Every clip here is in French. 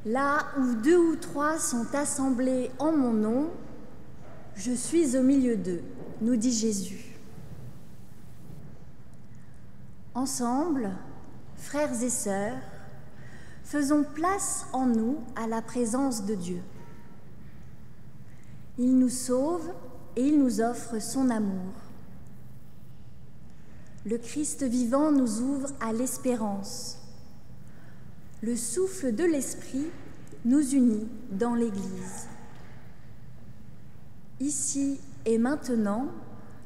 Là où 2 ou 3 sont assemblés en mon nom, je suis au milieu d'eux, nous dit Jésus. Ensemble, frères et sœurs, faisons place en nous à la présence de Dieu. Il nous sauve et il nous offre son amour. Le Christ vivant nous ouvre à l'espérance. Le souffle de l'Esprit nous unit dans l'Église. Ici et maintenant,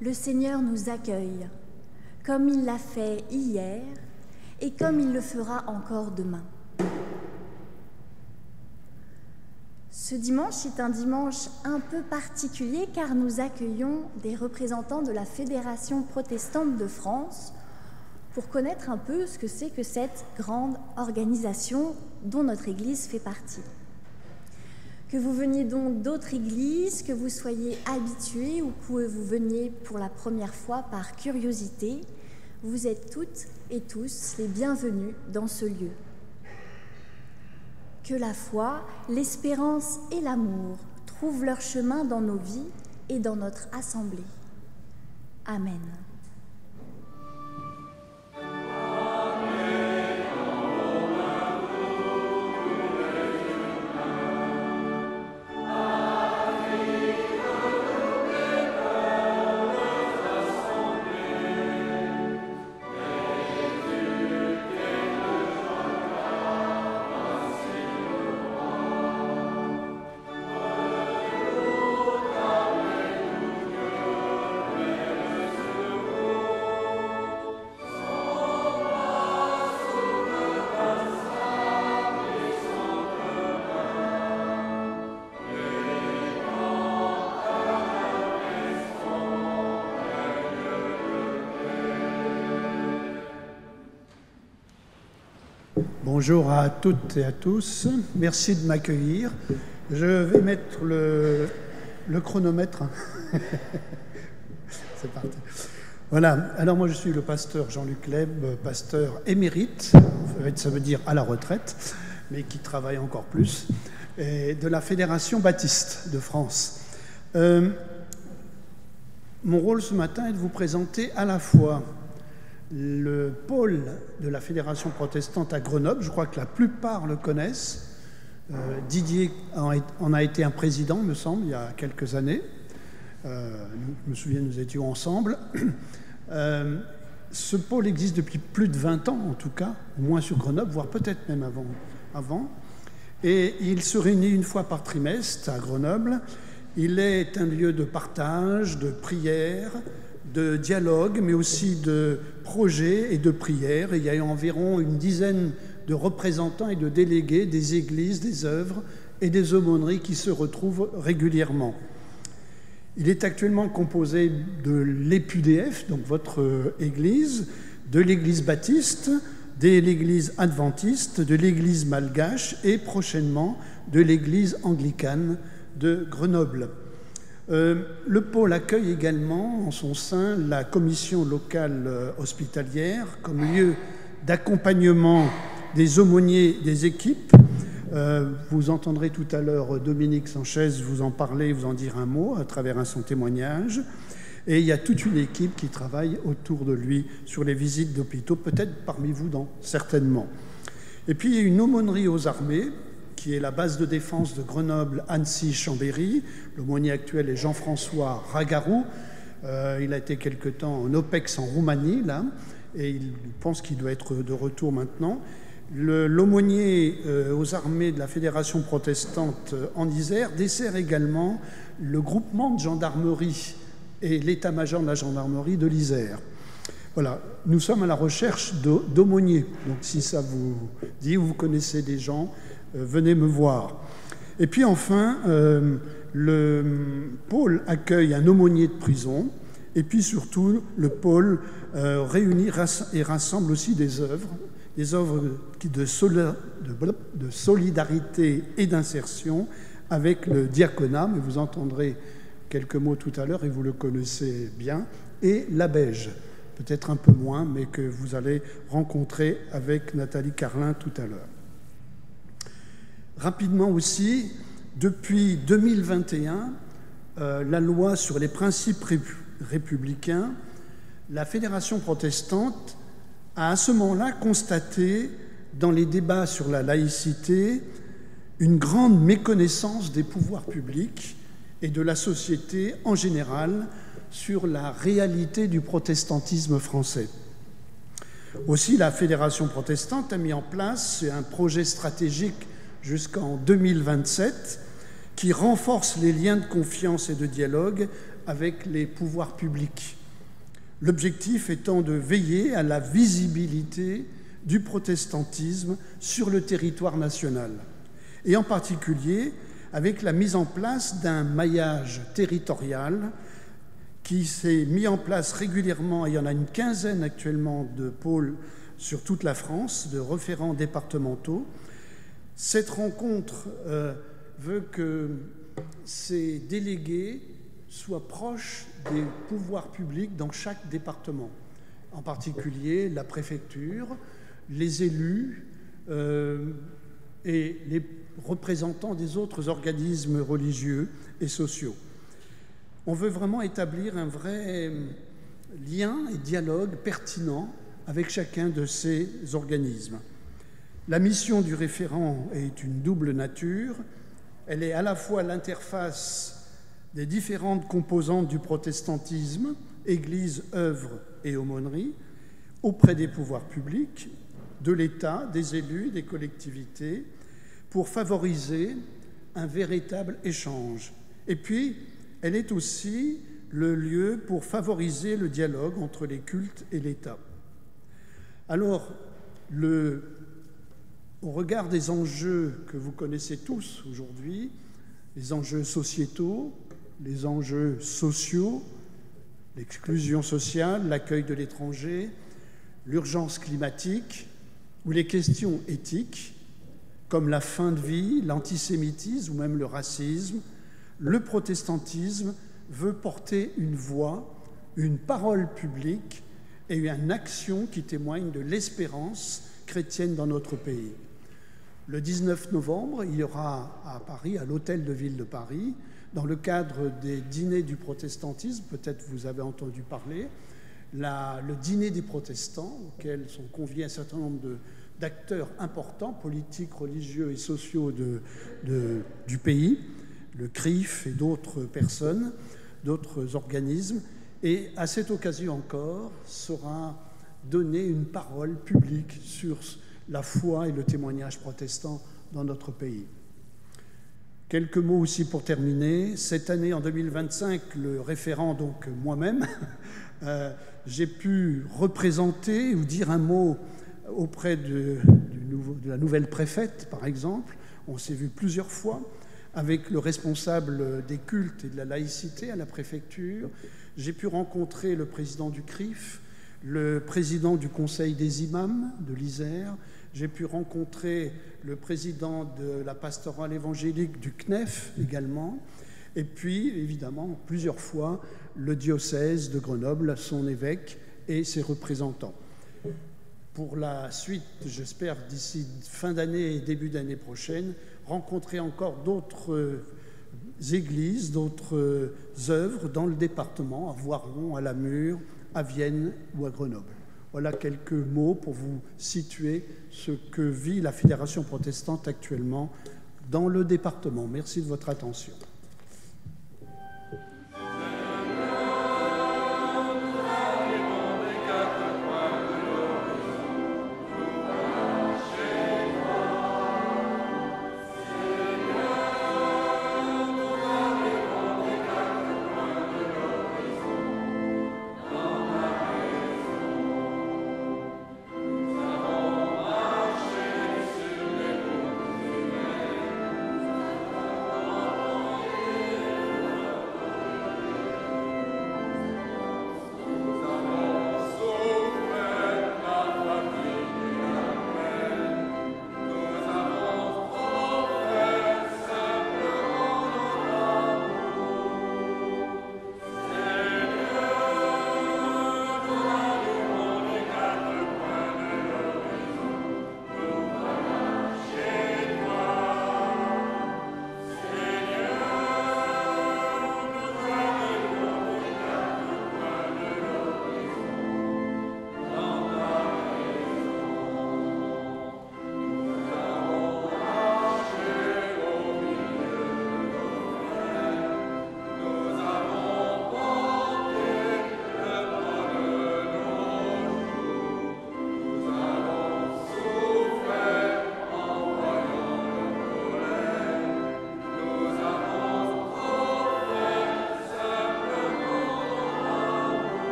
le Seigneur nous accueille, comme il l'a fait hier et comme il le fera encore demain. Ce dimanche est un dimanche un peu particulier car nous accueillons des représentants de la Fédération protestante de France pour connaître un peu ce que c'est que cette grande organisation dont notre Église fait partie. Que vous veniez donc d'autres églises, que vous soyez habitués ou que vous veniez pour la première fois par curiosité, vous êtes toutes et tous les bienvenus dans ce lieu. Que la foi, l'espérance et l'amour trouvent leur chemin dans nos vies et dans notre assemblée. Amen. Bonjour à toutes et à tous, merci de m'accueillir. Je vais mettre le chronomètre. C'est parti. Voilà, alors moi je suis le pasteur Jean-Luc Leb, pasteur émérite, ça veut dire à la retraite, mais qui travaille encore plus, et de la Fédération baptiste de France. Mon rôle ce matin est de vous présenter à la fois le pôle de la Fédération protestante à Grenoble, je crois que la plupart le connaissent. Didier en a été un président, me semble, il y a quelques années. Je me souviens, nous étions ensemble. Ce pôle existe depuis plus de 20 ans, en tout cas, au moins sur Grenoble, voire peut-être même avant. Et il se réunit une fois par trimestre à Grenoble. Il est un lieu de partage, de prière, de dialogue, mais aussi de projets et de prières. Et il y a environ une dizaine de représentants et de délégués des églises, des œuvres et des aumôneries qui se retrouvent régulièrement. Il est actuellement composé de l'EPUDF, donc votre église, de l'église baptiste, de l'église adventiste, de l'église malgache et prochainement de l'église anglicane de Grenoble. Le pôle accueille également en son sein la commission locale hospitalière comme lieu d'accompagnement des aumôniers des équipes. Vous entendrez tout à l'heure Dominique Sanchez vous en parler, vous en dire un mot à travers son témoignage. Et il y a toute une équipe qui travaille autour de lui sur les visites d'hôpitaux, peut-être parmi vous, certainement. Et puis il y a une aumônerie aux armées, qui est la base de défense de Grenoble, Annecy, Chambéry. L'aumônier actuel est Jean-François Ragarou. Il a été quelque temps en OPEX en Roumanie, là, et il pense qu'il doit être de retour maintenant. L'aumônier aux armées de la Fédération protestante en Isère dessert également le groupement de gendarmerie et l'état-major de la gendarmerie de l'Isère. Voilà, nous sommes à la recherche d'aumôniers. Donc si ça vous dit ou vous connaissez des gens, venez me voir. Et puis enfin, le pôle accueille un aumônier de prison. Et puis surtout, le pôle réunit et rassemble aussi des œuvres de solidarité et d'insertion avec le diaconat, mais vous entendrez quelques mots tout à l'heure et vous le connaissez bien, et la Beige, peut-être un peu moins, mais que vous allez rencontrer avec Nathalie Carlin tout à l'heure. Rapidement aussi, depuis 2021, la loi sur les principes républicains, la Fédération protestante a à ce moment-là constaté, dans les débats sur la laïcité, une grande méconnaissance des pouvoirs publics et de la société en général sur la réalité du protestantisme français. Aussi, la Fédération protestante a mis en place un projet stratégique jusqu'en 2027 qui renforce les liens de confiance et de dialogue avec les pouvoirs publics. L'objectif étant de veiller à la visibilité du protestantisme sur le territoire national, et en particulier avec la mise en place d'un maillage territorial qui s'est mis en place régulièrement. Il y en a une quinzaine actuellement de pôles sur toute la France, de référents départementaux. Cette rencontre veut que ces délégués soient proches des pouvoirs publics dans chaque département, en particulier la préfecture, les élus et les représentants des autres organismes religieux et sociaux. On veut vraiment établir un vrai lien et dialogue pertinent avec chacun de ces organismes. La mission du référent est une double nature. Elle est à la fois l'interface des différentes composantes du protestantisme, Église, œuvre et aumônerie, auprès des pouvoirs publics, de l'État, des élus, des collectivités, pour favoriser un véritable échange. Et puis, elle est aussi le lieu pour favoriser le dialogue entre les cultes et l'État. Alors, au regard des enjeux que vous connaissez tous aujourd'hui, les enjeux sociétaux, les enjeux sociaux, l'exclusion sociale, l'accueil de l'étranger, l'urgence climatique ou les questions éthiques, comme la fin de vie, l'antisémitisme ou même le racisme, le protestantisme veut porter une voix, une parole publique et une action qui témoigne de l'espérance chrétienne dans notre pays. Le 19 novembre, il y aura à Paris, à l'Hôtel de Ville de Paris, dans le cadre des dîners du protestantisme, peut-être vous avez entendu parler, le dîner des protestants, auquel sont conviés un certain nombre d'acteurs importants, politiques, religieux et sociaux du pays, le CRIF et d'autres personnes, d'autres organismes. Et à cette occasion encore, sera donnée une parole publique sur la foi et le témoignage protestant dans notre pays. Quelques mots aussi pour terminer. Cette année, en 2025, le référent, donc moi-même, j'ai pu représenter ou dire un mot auprès de la nouvelle préfète, par exemple. On s'est vu plusieurs fois avec le responsable des cultes et de la laïcité à la préfecture. J'ai pu rencontrer le président du CRIF, le président du Conseil des imams de l'Isère. J'ai pu rencontrer le président de la pastorale évangélique du CNEF également. Et puis, évidemment, plusieurs fois, le diocèse de Grenoble, son évêque et ses représentants. Pour la suite, j'espère d'ici fin d'année et début d'année prochaine, rencontrer encore d'autres églises, d'autres œuvres dans le département, à Voiron, à Lamure, à Vienne ou à Grenoble. Voilà quelques mots pour vous situer ce que vit la Fédération protestante actuellement dans le département. Merci de votre attention.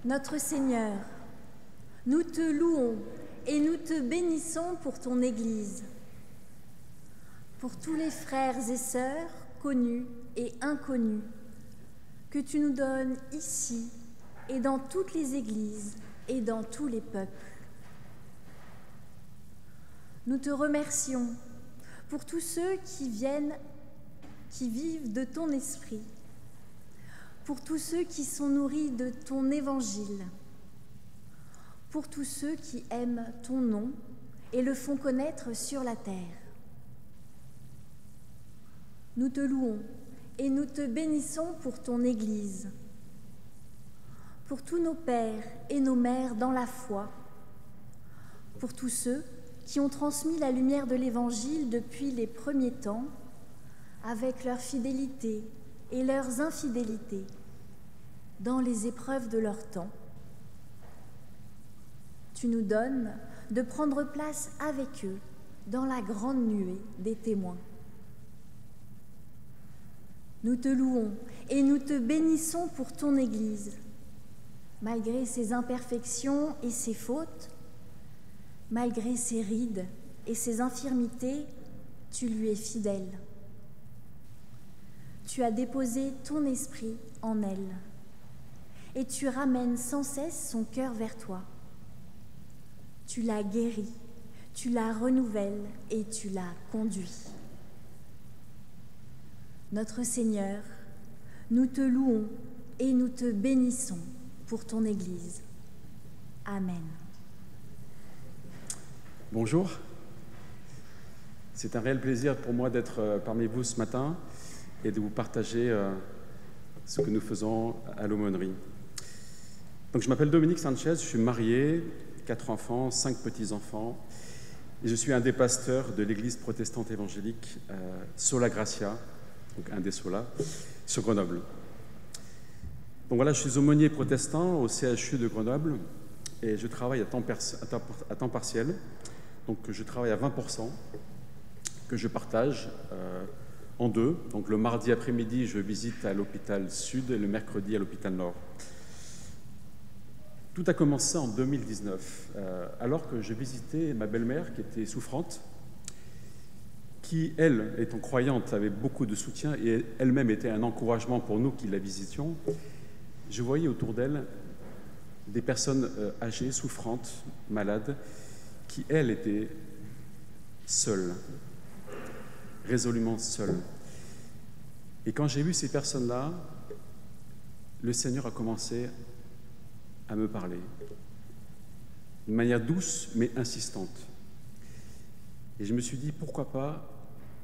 Notre Seigneur, nous te louons et nous te bénissons pour ton Église, pour tous les frères et sœurs connus et inconnus que tu nous donnes ici et dans toutes les églises et dans tous les peuples. Nous te remercions pour tous ceux qui vivent de ton esprit, pour tous ceux qui sont nourris de ton évangile, pour tous ceux qui aiment ton nom et le font connaître sur la terre. Nous te louons et nous te bénissons pour ton Église, pour tous nos pères et nos mères dans la foi, pour tous ceux qui ont transmis la lumière de l'Évangile depuis les premiers temps, avec leur fidélité et leurs infidélités, dans les épreuves de leur temps. Tu nous donnes de prendre place avec eux dans la grande nuée des témoins. Nous te louons et nous te bénissons pour ton Église, malgré ses imperfections et ses fautes, malgré ses rides et ses infirmités, tu lui es fidèle. Tu as déposé ton esprit en elle et tu ramènes sans cesse son cœur vers toi. Tu la guéris, tu la renouvelles et tu la conduis. Notre Seigneur, nous te louons et nous te bénissons pour ton Église. Amen. Bonjour. C'est un réel plaisir pour moi d'être parmi vous ce matin et de vous partager ce que nous faisons à l'aumônerie. Donc, je m'appelle Dominique Sanchez, je suis marié, 4 enfants, 5 petits-enfants, et je suis un des pasteurs de l'église protestante évangélique Sola Gracia, donc un des Sola, sur Grenoble. Donc voilà, je suis aumônier protestant au CHU de Grenoble et je travaille à temps partiel. Donc je travaille à 20%, que je partage en deux. Donc le mardi après-midi, je visite à l'hôpital Sud et le mercredi à l'hôpital Nord. Tout a commencé en 2019, alors que je visitais ma belle-mère qui était souffrante, qui, elle, étant croyante, avait beaucoup de soutien et elle-même était un encouragement pour nous qui la visitions. Je voyais autour d'elle des personnes âgées, souffrantes, malades, qui, elles, étaient seules, résolument seules. Et quand j'ai vu ces personnes-là, le Seigneur a commencé à me parler, d'une manière douce mais insistante. Et je me suis dit, pourquoi pas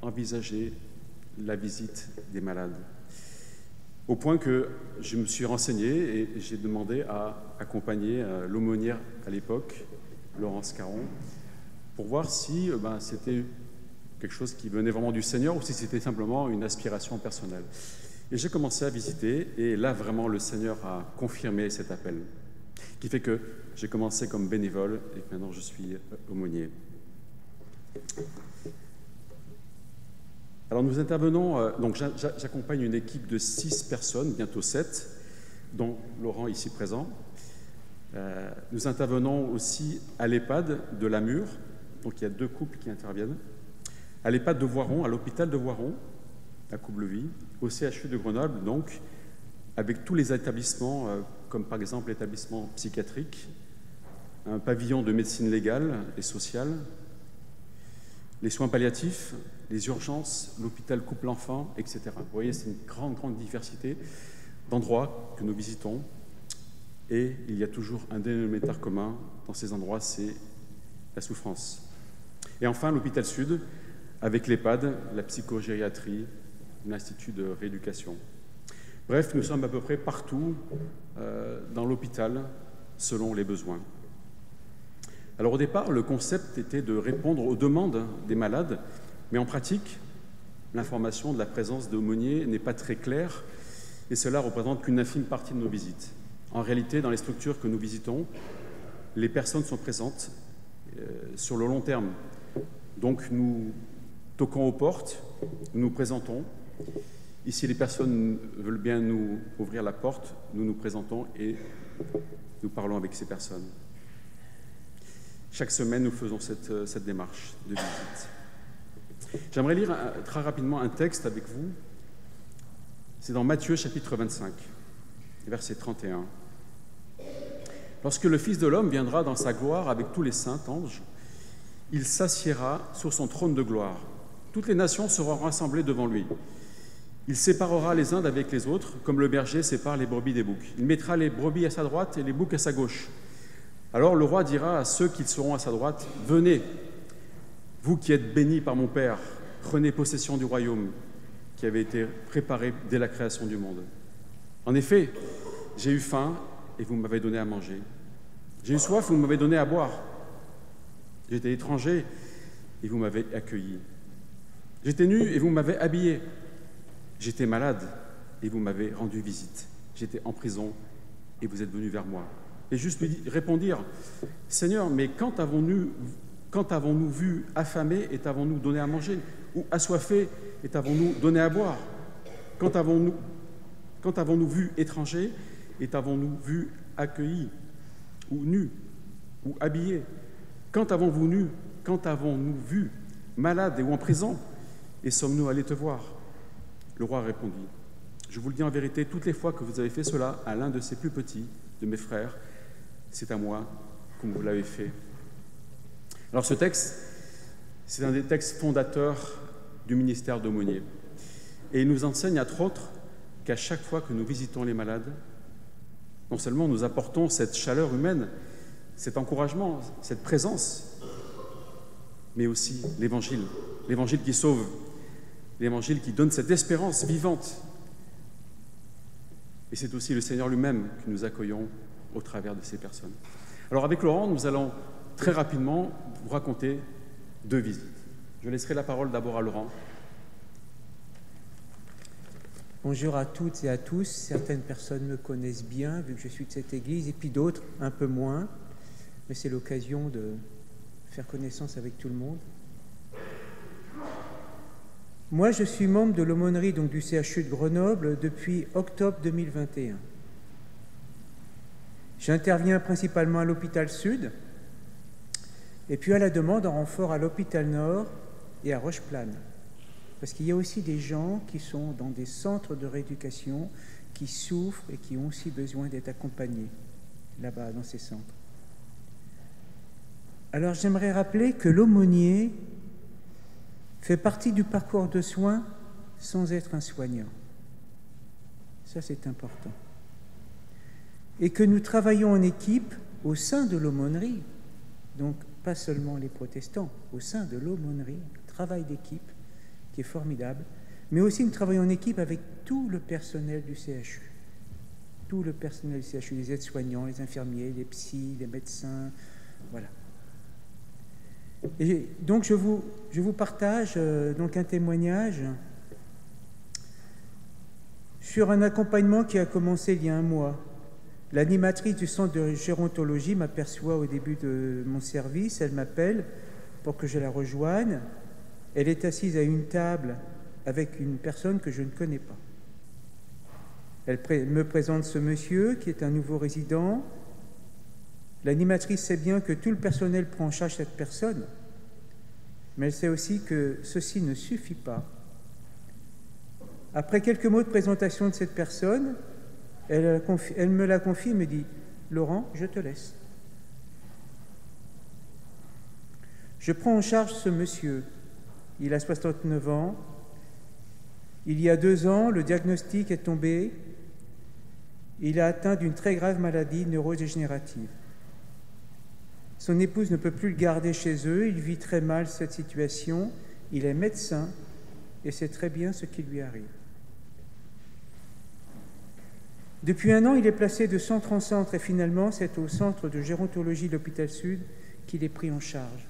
envisager la visite des malades. Au point que je me suis renseigné et j'ai demandé à accompagner l'aumônière à l'époque, Laurence Caron, pour voir si c'était quelque chose qui venait vraiment du Seigneur ou si c'était simplement une aspiration personnelle. Et j'ai commencé à visiter et là, vraiment, le Seigneur a confirmé cet appel, qui fait que j'ai commencé comme bénévole et que maintenant je suis aumônier. Alors nous intervenons, donc j'accompagne une équipe de 6 personnes, bientôt 7, dont Laurent ici présent. Nous intervenons aussi à l'EHPAD de la Mure, donc il y a 2 couples qui interviennent, à l'EHPAD de Voiron, à l'hôpital de Voiron, à Coublevis, au CHU de Grenoble, donc avec tous les établissements, comme par exemple l'établissement psychiatrique, un pavillon de médecine légale et sociale, les soins palliatifs, les urgences, l'hôpital couple-enfant, etc. Vous voyez, c'est une grande diversité d'endroits que nous visitons. Et il y a toujours un dénominateur commun dans ces endroits, c'est la souffrance. Et enfin, l'hôpital Sud, avec l'EHPAD, la psychogériatrie, l'Institut de rééducation. Bref, nous sommes à peu près partout dans l'hôpital, selon les besoins. Alors au départ, le concept était de répondre aux demandes des malades, mais en pratique, l'information de la présence d'aumôniers n'est pas très claire et cela représente qu'une infime partie de nos visites. En réalité, dans les structures que nous visitons, les personnes sont présentes sur le long terme. Donc nous toquons aux portes, nous nous présentons. Ici, les personnes veulent bien nous ouvrir la porte, nous nous présentons et nous parlons avec ces personnes. Chaque semaine, nous faisons cette démarche de visite. J'aimerais lire très rapidement un texte avec vous. C'est dans Matthieu chapitre 25, verset 31. « Lorsque le Fils de l'homme viendra dans sa gloire avec tous les saints anges, il s'assiera sur son trône de gloire. Toutes les nations seront rassemblées devant lui. Il séparera les uns d'avec les autres, comme le berger sépare les brebis des boucs. Il mettra les brebis à sa droite et les boucs à sa gauche. Alors le roi dira à ceux qui seront à sa droite, « Venez, vous qui êtes bénis par mon Père, prenez possession du royaume qui avait été préparé dès la création du monde. En effet, j'ai eu faim et vous m'avez donné à manger. J'ai eu soif, vous m'avez donné à boire. J'étais étranger et vous m'avez accueilli. J'étais nu et vous m'avez habillé. J'étais malade et vous m'avez rendu visite. J'étais en prison et vous êtes venu vers moi. » Et juste lui répondre, « Seigneur, mais quand avons-nous vu affamé et t'avons-nous donné à manger? Ou assoiffé et t'avons-nous donné à boire? Quand avons-nous vu étranger et t'avons-nous vu accueilli? Ou nu? Ou habillé? Quand avons-nous vu malade ou en prison et sommes-nous allés te voir? » Le roi répondit, « Je vous le dis en vérité, toutes les fois que vous avez fait cela à l'un de ces plus petits, de mes frères, c'est à moi comme vous l'avez fait. » Alors ce texte, c'est un des textes fondateurs du ministère d'aumônier. Et il nous enseigne, entre autres, qu'à chaque fois que nous visitons les malades, non seulement nous apportons cette chaleur humaine, cet encouragement, cette présence, mais aussi l'Évangile qui sauve, l'Évangile qui donne cette espérance vivante. Et c'est aussi le Seigneur lui-même que nous accueillons au travers de ces personnes. Alors avec Laurent, nous allons très rapidement vous raconter 2 visites. Je laisserai la parole d'abord à Laurent. Bonjour à toutes et à tous. Certaines personnes me connaissent bien, vu que je suis de cette église, et puis d'autres un peu moins. Mais c'est l'occasion de faire connaissance avec tout le monde. Moi, je suis membre de l'aumônerie du CHU de Grenoble depuis octobre 2021. J'interviens principalement à l'hôpital Sud, et puis à la demande en renfort à l'hôpital Nord et à Rocheplane. Parce qu'il y a aussi des gens qui sont dans des centres de rééducation, qui souffrent et qui ont aussi besoin d'être accompagnés là-bas, dans ces centres. Alors j'aimerais rappeler que l'aumônier fait partie du parcours de soins sans être un soignant. Ça, c'est important. Et que nous travaillons en équipe au sein de l'aumônerie, donc pas seulement les protestants, au sein de l'aumônerie, travail d'équipe qui est formidable, mais aussi nous travaillons en équipe avec tout le personnel du CHU. Tout le personnel du CHU, les aides-soignants, les infirmiers, les psys, les médecins, voilà. Et donc je vous partage donc un témoignage sur un accompagnement qui a commencé il y a 1 mois. L'animatrice du centre de gérontologie m'aperçoit au début de mon service, elle m'appelle pour que je la rejoigne. Elle est assise à une table avec une personne que je ne connais pas. Elle me présente ce monsieur qui est un nouveau résident. L'animatrice sait bien que tout le personnel prend en charge cette personne, mais elle sait aussi que ceci ne suffit pas. Après quelques mots de présentation de cette personne, elle me la confie et me dit « Laurent, je te laisse. » Je prends en charge ce monsieur. Il a 69 ans. Il y a 2 ans, le diagnostic est tombé. Il est atteint d'une très grave maladie neurodégénérative. Son épouse ne peut plus le garder chez eux. Il vit très mal cette situation. Il est médecin et sait très bien ce qui lui arrive. Depuis 1 an, il est placé de centre en centre et finalement, c'est au centre de gérontologie de l'hôpital Sud qu'il est pris en charge.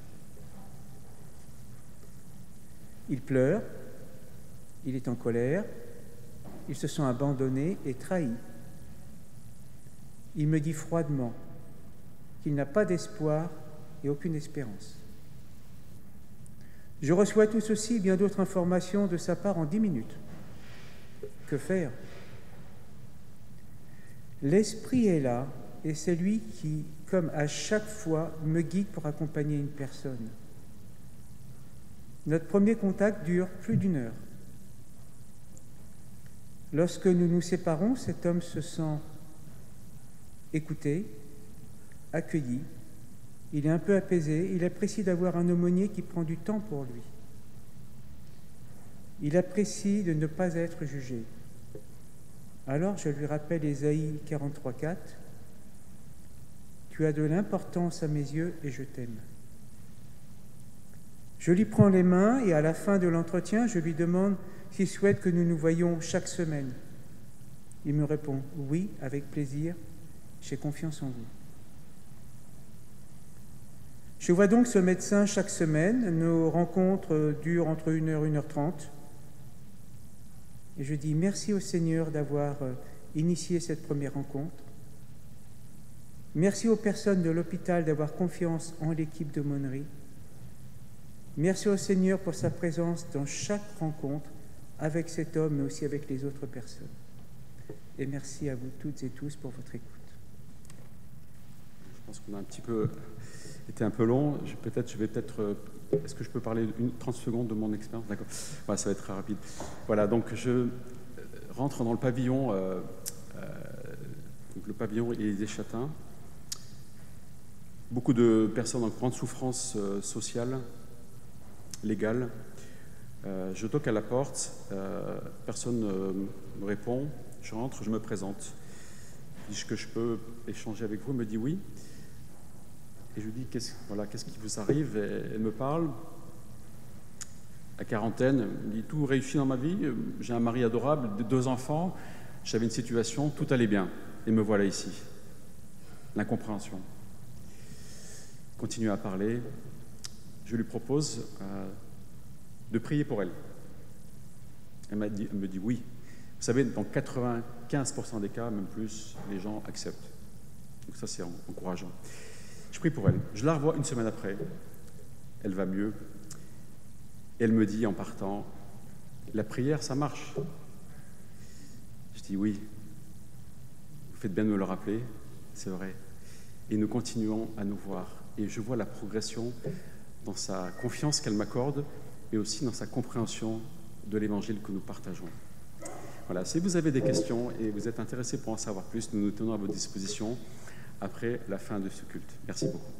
Il pleure, il est en colère, il se sent abandonné et trahi. Il me dit froidement qu'il n'a pas d'espoir et aucune espérance. Je reçois tout ceci et bien d'autres informations de sa part en 10 minutes. Que faire ? L'esprit est là est celui qui, comme à chaque fois, me guide pour accompagner une personne. Notre premier contact dure plus d'1 heure. Lorsque nous nous séparons, cet homme se sent écouté, accueilli, il est un peu apaisé, il apprécie d'avoir un aumônier qui prend du temps pour lui. Il apprécie de ne pas être jugé. Alors je lui rappelle Ésaïe 43,4 « Tu as de l'importance à mes yeux et je t'aime ». Je lui prends les mains et à la fin de l'entretien, je lui demande s'il souhaite que nous nous voyions chaque semaine. Il me répond « Oui, avec plaisir, j'ai confiance en vous ». Je vois donc ce médecin chaque semaine. Nos rencontres durent entre 1 heure et 1h30. Et je dis merci au Seigneur d'avoir initié cette première rencontre. Merci aux personnes de l'hôpital d'avoir confiance en l'équipe d'aumônerie. Merci au Seigneur pour sa présence dans chaque rencontre avec cet homme, mais aussi avec les autres personnes. Et merci à vous toutes et tous pour votre écoute. Je pense qu'on a été un peu long. Est-ce que je peux parler 30 secondes de mon expérience? D'accord. Voilà, ça va être très rapide. Voilà, donc je rentre dans le pavillon, le pavillon Élysée-Châtain. Beaucoup de personnes en grande souffrance sociale, légale. Je toque à la porte, personne ne me répond. Je rentre, je me présente. Dis-je que je peux échanger avec vous? Elle me dit oui. Et je lui dis, qu'est-ce qui vous arrive? Et elle me parle, à quarantaine, elle me dit, tout réussit dans ma vie, j'ai un mari adorable, 2 enfants, j'avais une situation, tout allait bien. Et me voilà ici. L'incompréhension. Continue à parler. Je lui propose de prier pour elle. Elle me dit oui. Vous savez, dans 95% des cas, même plus, les gens acceptent. Donc ça, c'est encourageant. Je prie pour elle. Je la revois 1 semaine après. Elle va mieux. Elle me dit en partant, la prière, ça marche. Je dis oui. Vous faites bien de me le rappeler, c'est vrai. Et nous continuons à nous voir. Et je vois la progression dans sa confiance qu'elle m'accorde et aussi dans sa compréhension de l'évangile que nous partageons. Voilà, si vous avez des questions et vous êtes intéressés pour en savoir plus, nous nous tenons à votre disposition après la fin de ce culte. Merci beaucoup.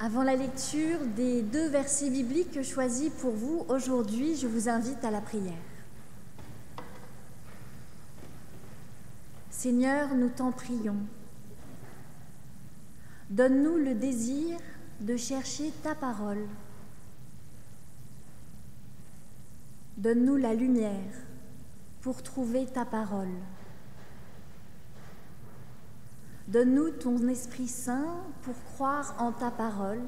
Avant la lecture des 2 versets bibliques choisis pour vous aujourd'hui, je vous invite à la prière. Seigneur, nous t'en prions. Donne-nous le désir de chercher ta parole. Donne-nous la lumière pour trouver ta parole. Donne-nous ton Esprit Saint pour croire en ta parole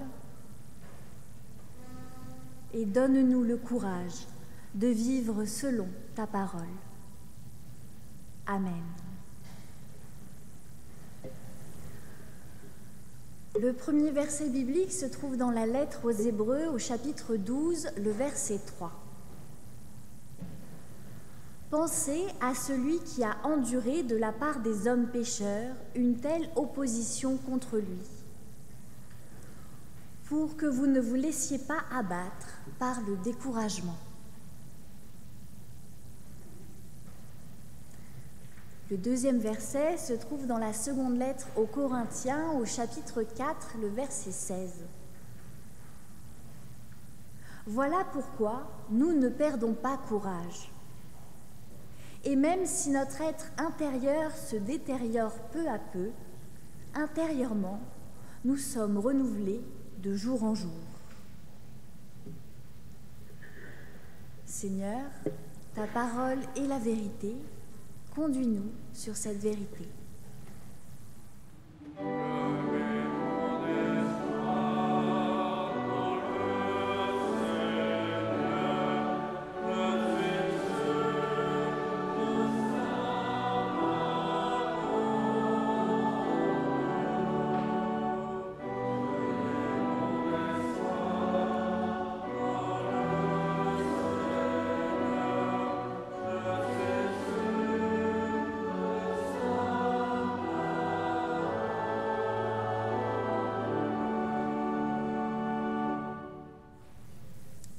et donne-nous le courage de vivre selon ta parole. Amen. Le premier verset biblique se trouve dans la lettre aux Hébreux au chapitre 12, le verset 3. Pensez à celui qui a enduré de la part des hommes pécheurs une telle opposition contre lui, pour que vous ne vous laissiez pas abattre par le découragement. Le deuxième verset se trouve dans la seconde lettre aux Corinthiens, au chapitre 4, le verset 16. Voilà pourquoi nous ne perdons pas courage. Et même si notre être intérieur se détériore peu à peu, intérieurement, nous sommes renouvelés de jour en jour. Seigneur, ta parole est la vérité. Conduis-nous sur cette vérité.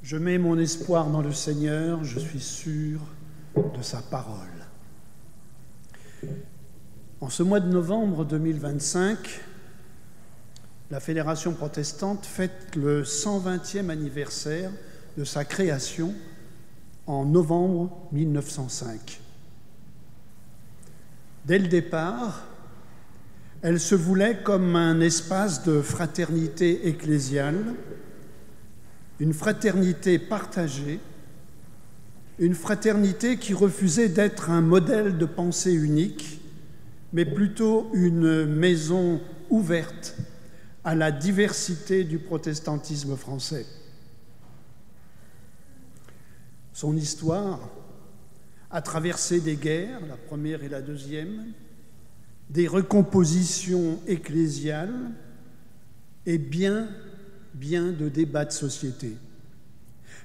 Je mets mon espoir dans le Seigneur, je suis sûr de sa parole. En ce mois de novembre 2025, la Fédération protestante fête le 120e anniversaire de sa création en novembre 1905. Dès le départ, elle se voulait comme un espace de fraternité ecclésiale, une fraternité partagée, une fraternité qui refusait d'être un modèle de pensée unique, mais plutôt une maison ouverte à la diversité du protestantisme français. Son histoire a traversé des guerres, la première et la deuxième, des recompositions ecclésiales et bien de débats de société.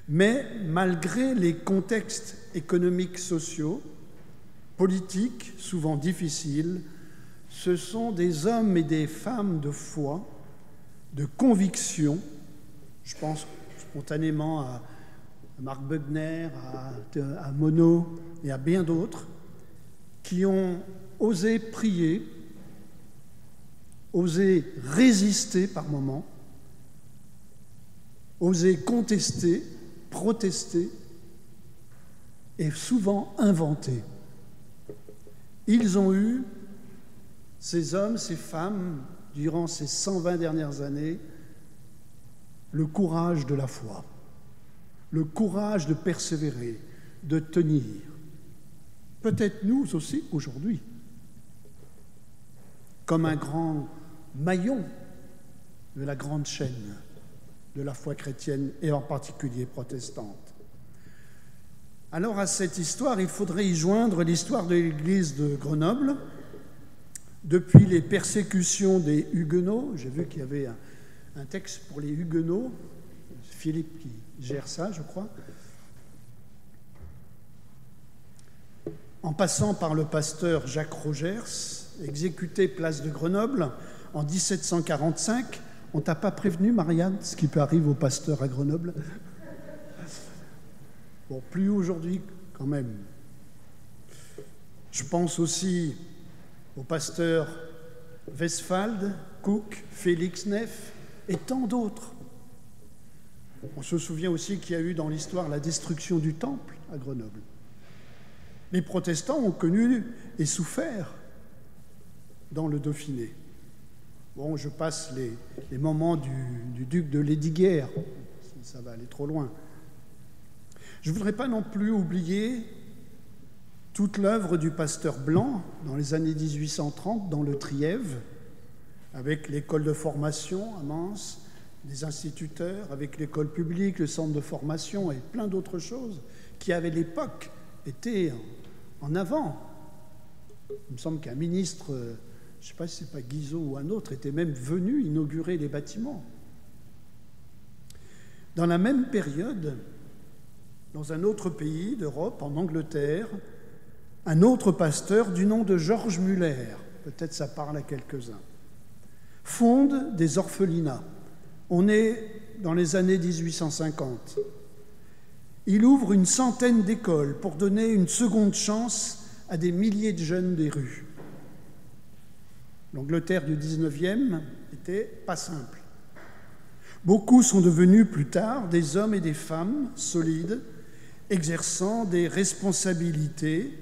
Mais malgré les contextes économiques, sociaux, politiques, souvent difficiles, ce sont des hommes et des femmes de foi, de conviction, je pense spontanément à Marc Bugner, à Monod et à bien d'autres, qui ont osé prier, osé résister par moments, osé contester, protester et souvent inventer. Ils ont eu, ces hommes, ces femmes, durant ces 120 dernières années, le courage de la foi, le courage de persévérer, de tenir. Peut-être nous aussi aujourd'hui, comme un grand maillon de la grande chaîne de la foi chrétienne et en particulier protestante. Alors à cette histoire, il faudrait y joindre l'histoire de l'église de Grenoble. Depuis les persécutions des Huguenots, j'ai vu qu'il y avait un texte pour les Huguenots, Philippe qui gère ça, je crois, en passant par le pasteur Jacques Rogers, exécuté place de Grenoble en 1745. On t'a pas prévenu, Marianne, ce qui peut arriver au pasteur à Grenoble? Bon, plus aujourd'hui, quand même. Je pense aussi au pasteur Westphald, Cook, Félix Neff et tant d'autres. On se souvient aussi qu'il y a eu dans l'histoire la destruction du temple à Grenoble. Les protestants ont connu et souffert dans le Dauphiné. Bon, je passe les moments du duc de Lesdiguières, ça va aller trop loin. Je ne voudrais pas non plus oublier toute l'œuvre du pasteur Blanc dans les années 1830 dans le Trièves, avec l'école de formation à Mans, des instituteurs, avec l'école publique, le centre de formation et plein d'autres choses qui, à l'époque, étaient en avant. Il me semble qu'un ministre je ne sais pas si c'est pas Guizot ou un autre, était même venu inaugurer les bâtiments. Dans la même période, dans un autre pays d'Europe, en Angleterre, un autre pasteur du nom de George Muller, peut-être ça parle à quelques-uns, fonde des orphelinats. On est dans les années 1850. Il ouvre une centaine d'écoles pour donner une seconde chance à des milliers de jeunes des rues. L'Angleterre du 19e n'était pas simple. Beaucoup sont devenus plus tard des hommes et des femmes solides, exerçant des responsabilités,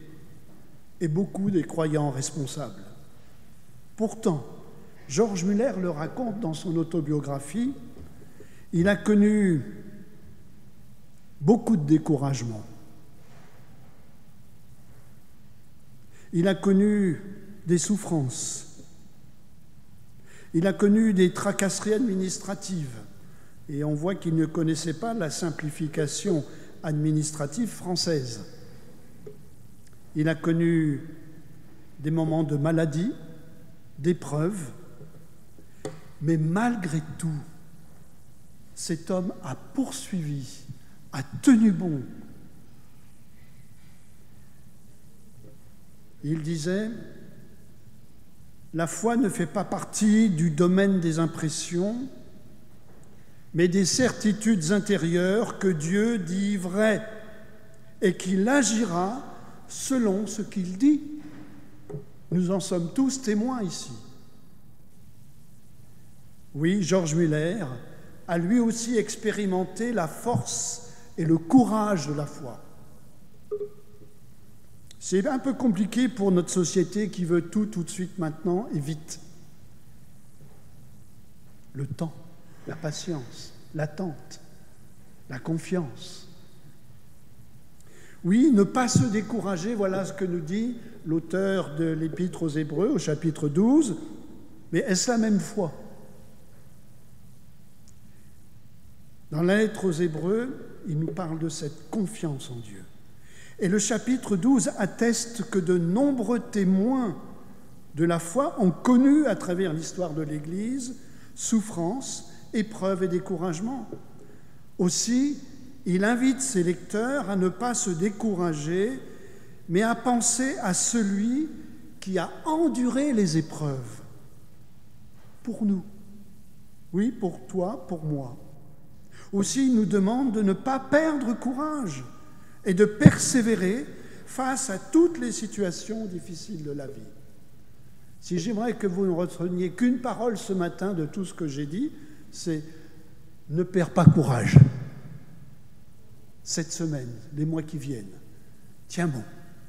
et beaucoup des croyants responsables. Pourtant, George Muller le raconte dans son autobiographie, il a connu beaucoup de découragement. Il a connu des souffrances. Il a connu des tracasseries administratives. Et on voit qu'il ne connaissait pas la simplification administrative française. Il a connu des moments de maladie, d'épreuves, mais malgré tout, cet homme a poursuivi, a tenu bon. Il disait, la foi ne fait pas partie du domaine des impressions, mais des certitudes intérieures que Dieu dit vraies et qu'il agira selon ce qu'il dit. Nous en sommes tous témoins ici. Oui, George Muller a lui aussi expérimenté la force et le courage de la foi. C'est un peu compliqué pour notre société qui veut tout de suite maintenant et vite. Le temps, la patience, l'attente, la confiance. Oui, ne pas se décourager, voilà ce que nous dit l'auteur de l'Épître aux Hébreux au chapitre 12. Mais est-ce la même foi ? Dans la lettre aux Hébreux, il nous parle de cette confiance en Dieu. Et le chapitre 12 atteste que de nombreux témoins de la foi ont connu, à travers l'histoire de l'Église, souffrance, épreuves et découragement. Aussi, il invite ses lecteurs à ne pas se décourager, mais à penser à celui qui a enduré les épreuves. Pour nous. Oui, pour toi, pour moi. Aussi, il nous demande de ne pas perdre courage et de persévérer face à toutes les situations difficiles de la vie. Si j'aimerais que vous ne reteniez qu'une parole ce matin de tout ce que j'ai dit, c'est « ne perds pas courage ». Cette semaine, les mois qui viennent, tiens bon,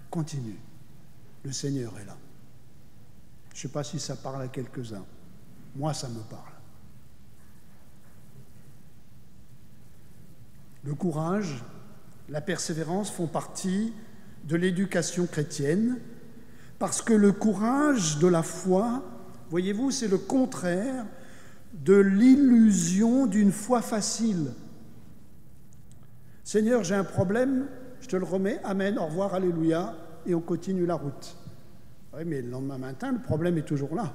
continue, le Seigneur est là. Je ne sais pas si ça parle à quelques-uns, moi ça me parle. Le courage, la persévérance font partie de l'éducation chrétienne, parce que le courage de la foi, voyez-vous, c'est le contraire de l'illusion d'une foi facile. Seigneur, j'ai un problème, je te le remets, amen, au revoir, alléluia, et on continue la route. Oui, mais le lendemain matin, le problème est toujours là.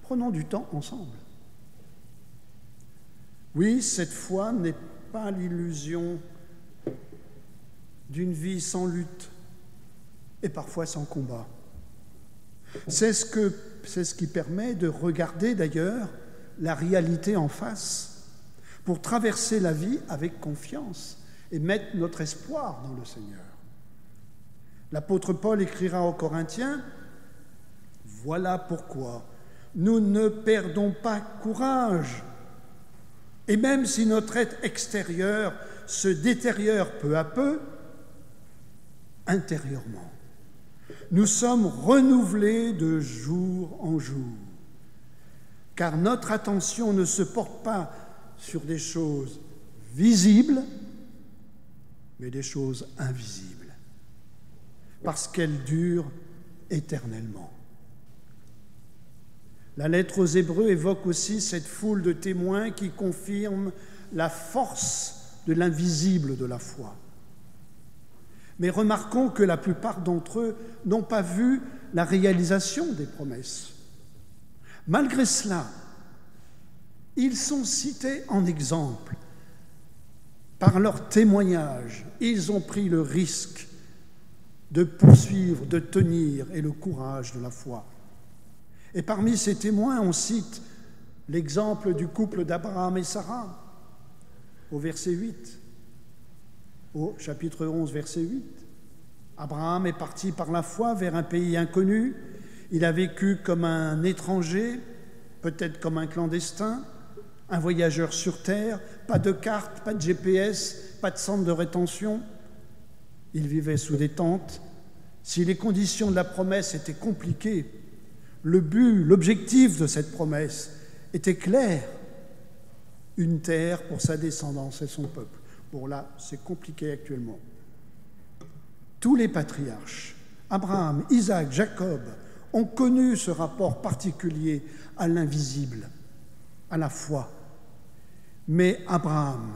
Prenons du temps ensemble. Oui, cette foi n'est pas l'illusion d'une vie sans lutte et parfois sans combat. C'est ce qui permet de regarder d'ailleurs la réalité en face pour traverser la vie avec confiance et mettre notre espoir dans le Seigneur. L'apôtre Paul écrira aux Corinthiens, « Voilà pourquoi nous ne perdons pas courage. Et même si notre être extérieur se détériore peu à peu, intérieurement, nous sommes renouvelés de jour en jour, car notre attention ne se porte pas sur des choses visibles, mais des choses invisibles, parce qu'elles durent éternellement. » La lettre aux Hébreux évoque aussi cette foule de témoins qui confirment la force de l'invisible de la foi. Mais remarquons que la plupart d'entre eux n'ont pas vu la réalisation des promesses. Malgré cela, ils sont cités en exemple. Par leur témoignage, ils ont pris le risque de poursuivre, de tenir et le courage de la foi. Et parmi ces témoins, on cite l'exemple du couple d'Abraham et Sarah, au verset 8, au chapitre 11, verset 8. Abraham est parti par la foi vers un pays inconnu. Il a vécu comme un étranger, peut-être comme un clandestin, un voyageur sur terre, pas de carte, pas de GPS, pas de centre de rétention. Il vivait sous des tentes. Si les conditions de la promesse étaient compliquées, le but, l'objectif de cette promesse était clair. Une terre pour sa descendance et son peuple. Bon, là, c'est compliqué actuellement. Tous les patriarches, Abraham, Isaac, Jacob, ont connu ce rapport particulier à l'invisible, à la foi. Mais Abraham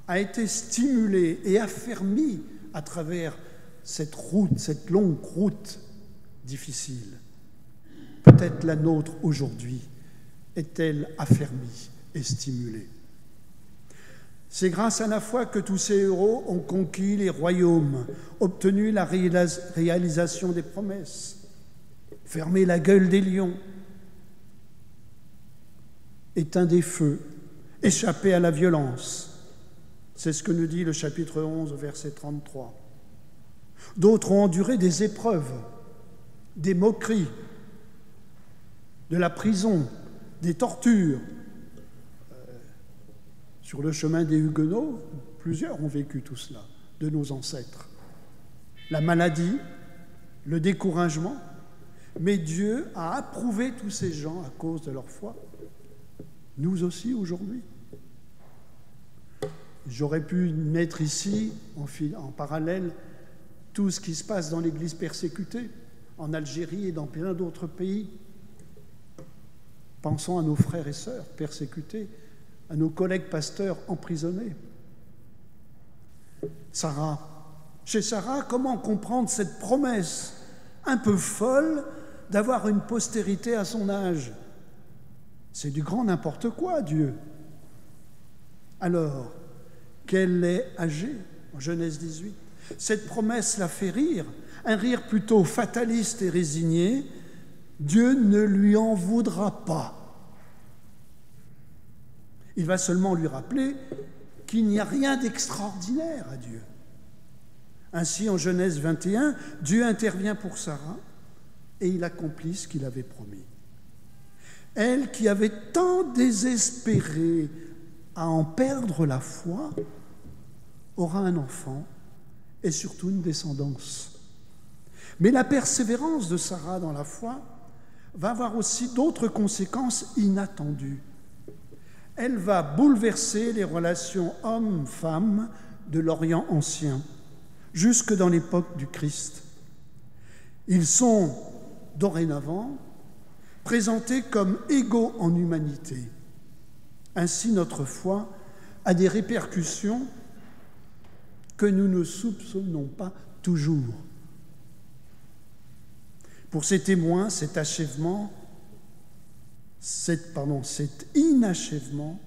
a été stimulé et affermi à travers cette route, cette longue route difficile. Peut-être la nôtre aujourd'hui est-elle affermie et stimulée. C'est grâce à la foi que tous ces héros ont conquis les royaumes, obtenu la réalisation des promesses, fermé la gueule des lions, éteint des feux, échappé à la violence. C'est ce que nous dit le chapitre 11, verset 33. D'autres ont enduré des épreuves, des moqueries, de la prison, des tortures. Sur le chemin des Huguenots, plusieurs ont vécu tout cela, de nos ancêtres. La maladie, le découragement, mais Dieu a approuvé tous ces gens à cause de leur foi. Nous aussi aujourd'hui. J'aurais pu mettre ici, en parallèle, tout ce qui se passe dans l'Église persécutée, en Algérie et dans plein d'autres pays. Pensons à nos frères et sœurs persécutés, à nos collègues pasteurs emprisonnés. Chez Sarah, comment comprendre cette promesse un peu folle d'avoir une postérité à son âge? C'est du grand n'importe quoi, Dieu. Alors, qu'elle est âgée, en Genèse 18. Cette promesse la fait rire, un rire plutôt fataliste et résigné. Dieu ne lui en voudra pas. Il va seulement lui rappeler qu'il n'y a rien d'extraordinaire à Dieu. Ainsi, en Genèse 21, Dieu intervient pour Sarah et il accomplit ce qu'il avait promis. Elle qui avait tant désespéré à en perdre la foi, aura un enfant et surtout une descendance. Mais la persévérance de Sarah dans la foi va avoir aussi d'autres conséquences inattendues. Elle va bouleverser les relations hommes-femmes de l'Orient ancien, jusque dans l'époque du Christ. Ils sont dorénavant présentés comme égaux en humanité. Ainsi, notre foi a des répercussions que nous ne soupçonnons pas toujours. Pour ces témoins, cet inachèvement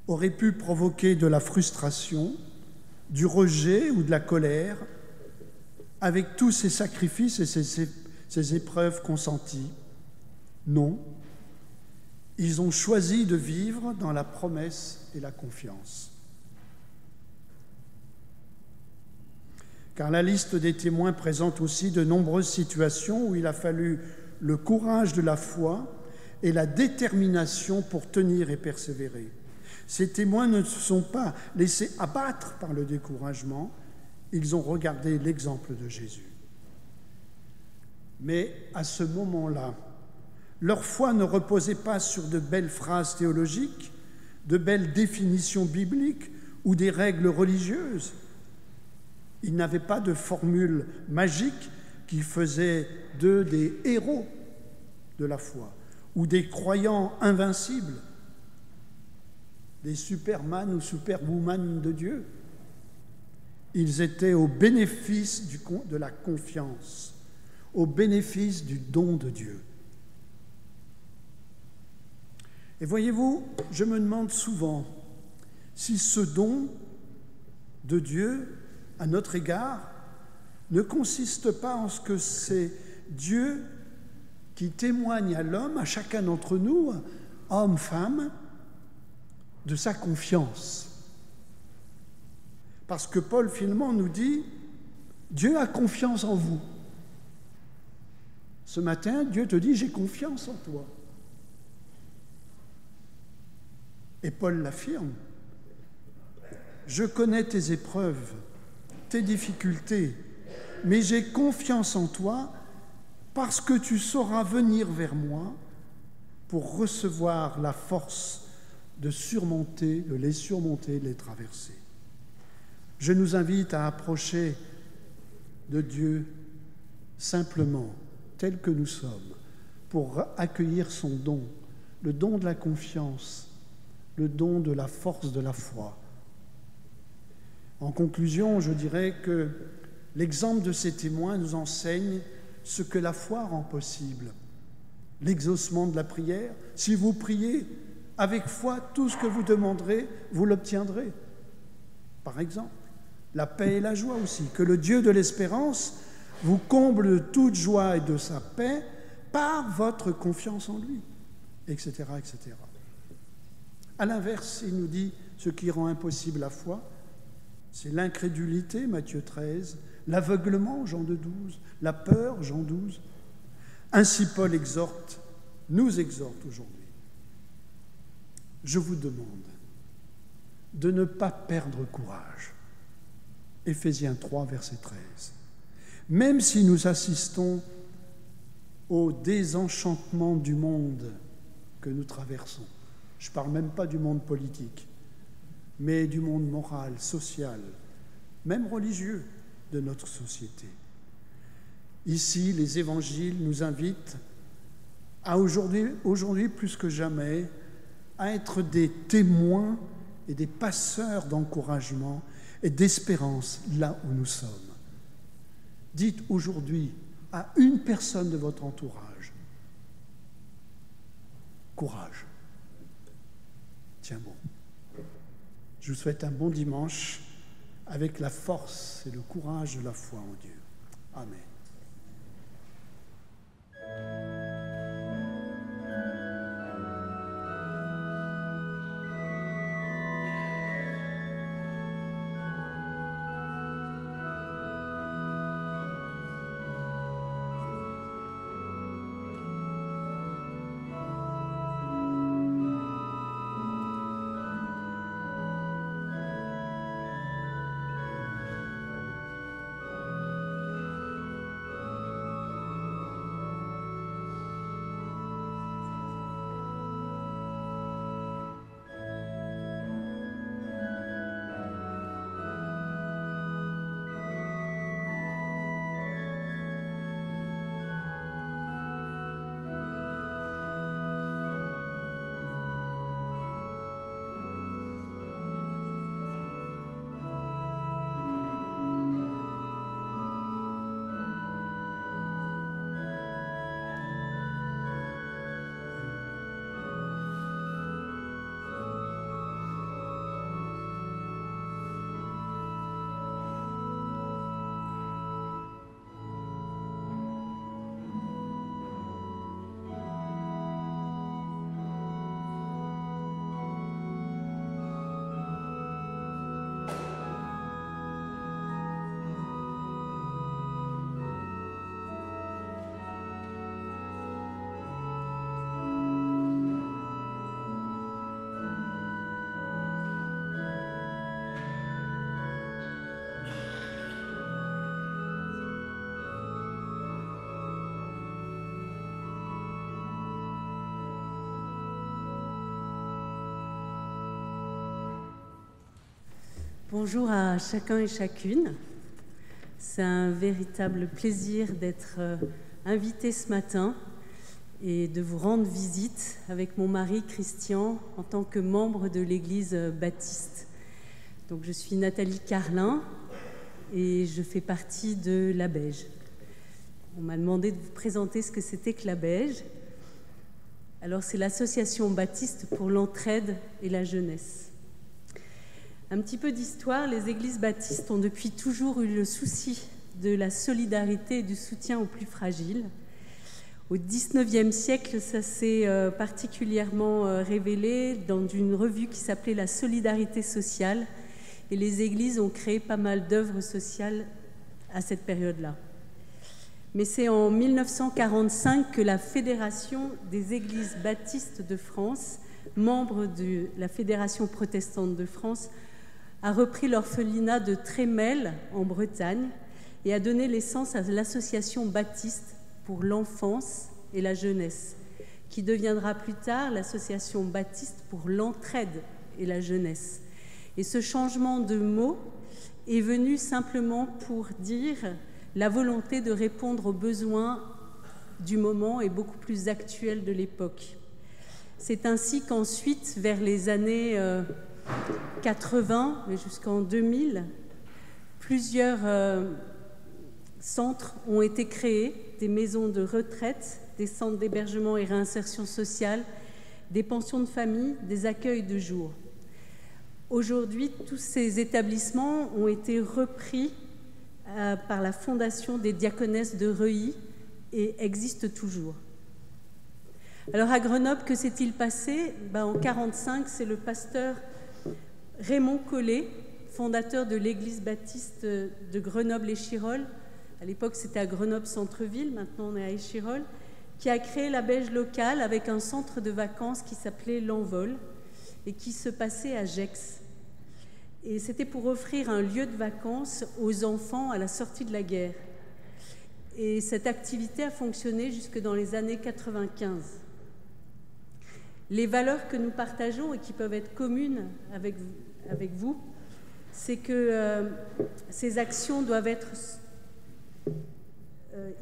aurait pu provoquer de la frustration, du rejet ou de la colère, avec tous ces sacrifices et ces épreuves consenties. Non, ils ont choisi de vivre dans la promesse et la confiance. Car la liste des témoins présente aussi de nombreuses situations où il a fallu le courage de la foi et la détermination pour tenir et persévérer. Ces témoins ne se sont pas laissés abattre par le découragement, ils ont regardé l'exemple de Jésus. Mais à ce moment-là, leur foi ne reposait pas sur de belles phrases théologiques, de belles définitions bibliques ou des règles religieuses. Ils n'avaient pas de formule magique qui faisait d'eux des héros de la foi ou des croyants invincibles, des superman ou superwoman de Dieu. Ils étaient au bénéfice de la confiance, au bénéfice du don de Dieu. Et voyez-vous, je me demande souvent si ce don de Dieu à notre égard ne consiste pas en ce que c'est Dieu qui témoigne à l'homme, à chacun d'entre nous, homme, femme, de sa confiance. Parce que Paul finalement nous dit, Dieu a confiance en vous. Ce matin, Dieu te dit, j'ai confiance en toi. Et Paul l'affirme, je connais tes épreuves, tes difficultés, mais j'ai confiance en toi parce que tu sauras venir vers moi pour recevoir la force de surmonter, de les traverser. Je nous invite à approcher de Dieu simplement, tel que nous sommes, pour accueillir son don, le don de la confiance, le don de la force de la foi. En conclusion, je dirais que l'exemple de ces témoins nous enseigne ce que la foi rend possible. L'exaucement de la prière. Si vous priez avec foi, tout ce que vous demanderez, vous l'obtiendrez. Par exemple, la paix et la joie aussi. Que le Dieu de l'espérance vous comble de toute joie et de sa paix par votre confiance en lui, etc., etc. À l'inverse, il nous dit ce qui rend impossible la foi, c'est l'incrédulité, Matthieu 13, l'aveuglement, Jean 2,12, la peur, Jean 12. Ainsi Paul nous exhorte aujourd'hui. Je vous demande de ne pas perdre courage. Éphésiens 3, verset 13. Même si nous assistons au désenchantement du monde que nous traversons, je ne parle même pas du monde politique, mais du monde moral, social, même religieux de notre société. Ici, les évangiles nous invitent à aujourd'hui plus que jamais, à être des témoins et des passeurs d'encouragement et d'espérance là où nous sommes. Dites aujourd'hui à une personne de votre entourage, courage, tiens bon. Je vous souhaite un bon dimanche avec la force et le courage de la foi en Dieu. Amen. Bonjour à chacun et chacune. C'est un véritable plaisir d'être invité ce matin et de vous rendre visite avec mon mari Christian en tant que membre de l'Église baptiste. Donc, je suis Nathalie Carlin et je fais partie de l'Abège. on m'a demandé de vous présenter ce que c'était que la Beige. Alors, c'est l'association baptiste pour l'entraide et la jeunesse. Un petit peu d'histoire, les églises baptistes ont depuis toujours eu le souci de la solidarité et du soutien aux plus fragiles. Au XIXe siècle, ça s'est particulièrement révélé dans une revue qui s'appelait La Solidarité sociale, et les églises ont créé pas mal d'œuvres sociales à cette période-là. Mais c'est en 1945 que la Fédération des Églises baptistes de France, membre de la Fédération protestante de France, a repris l'orphelinat de Trémel en Bretagne et a donné naissance à l'association baptiste pour l'enfance et la jeunesse, qui deviendra plus tard l'association baptiste pour l'entraide et la jeunesse. Et ce changement de mot est venu simplement pour dire la volonté de répondre aux besoins du moment et beaucoup plus actuels de l'époque. C'est ainsi qu'ensuite, vers les années 80, mais jusqu'en 2000, plusieurs centres ont été créés, des maisons de retraite, des centres d'hébergement et réinsertion sociale, des pensions de famille, des accueils de jour. Aujourd'hui, tous ces établissements ont été repris par la Fondation des Diaconesses de Reuilly et existent toujours. Alors à Grenoble, que s'est-il passé ? En 1945, c'est le pasteur Raymond Collet, fondateur de l'église baptiste de Grenoble-Échirolles, à l'époque c'était à Grenoble-Centre-Ville, maintenant on est à Échirolles, qui a créé la Beige locale avec un centre de vacances qui s'appelait l'Envol et qui se passait à Gex. Et c'était pour offrir un lieu de vacances aux enfants à la sortie de la guerre. Et cette activité a fonctionné jusque dans les années 95. Les valeurs que nous partageons et qui peuvent être communes avec vous, c'est que ces actions doivent être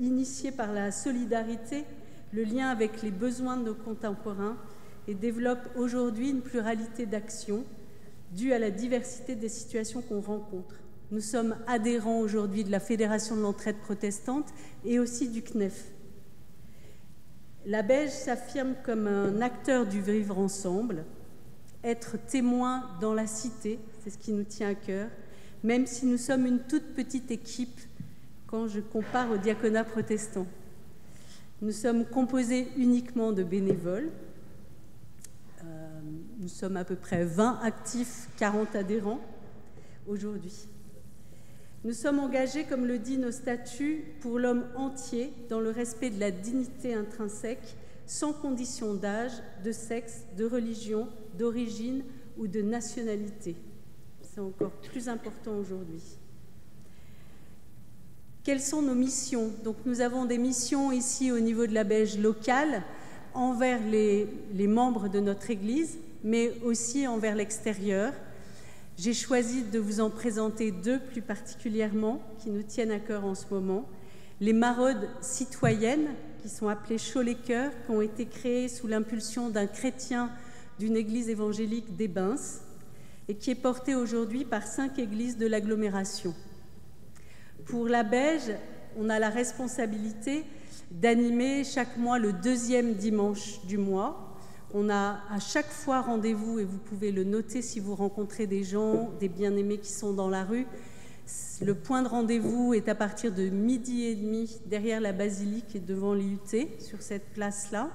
initiées par la solidarité, le lien avec les besoins de nos contemporains, et développent aujourd'hui une pluralité d'actions due à la diversité des situations qu'on rencontre. Nous sommes adhérents aujourd'hui de la Fédération de l'entraide protestante et aussi du CNEF. La Beige s'affirme comme un acteur du vivre ensemble, être témoin dans la cité, c'est ce qui nous tient à cœur, même si nous sommes une toute petite équipe quand je compare au diaconat protestant. Nous sommes composés uniquement de bénévoles. Nous sommes à peu près 20 actifs, 40 adhérents aujourd'hui. Nous sommes engagés, comme le dit nos statuts, pour l'homme entier dans le respect de la dignité intrinsèque, sans condition d'âge, de sexe, de religion, d'origine ou de nationalité. C'est encore plus important aujourd'hui. Quelles sont nos missions ? Donc, nous avons des missions ici au niveau de la Beige locale envers les membres de notre Église, mais aussi envers l'extérieur. J'ai choisi de vous en présenter deux plus particulièrement, qui nous tiennent à cœur en ce moment. Les maraudes citoyennes, qui sont appelées Chauds les Cœurs, qui ont été créées sous l'impulsion d'un chrétien d'une église évangélique d'Ébins, et qui est portée aujourd'hui par 5 églises de l'agglomération. Pour la Beige, on a la responsabilité d'animer chaque mois le 2e dimanche du mois. On a à chaque fois rendez-vous, et vous pouvez le noter si vous rencontrez des gens, des bien-aimés qui sont dans la rue. Le point de rendez-vous est à partir de 12h30 derrière la basilique et devant l'IUT, sur cette place-là.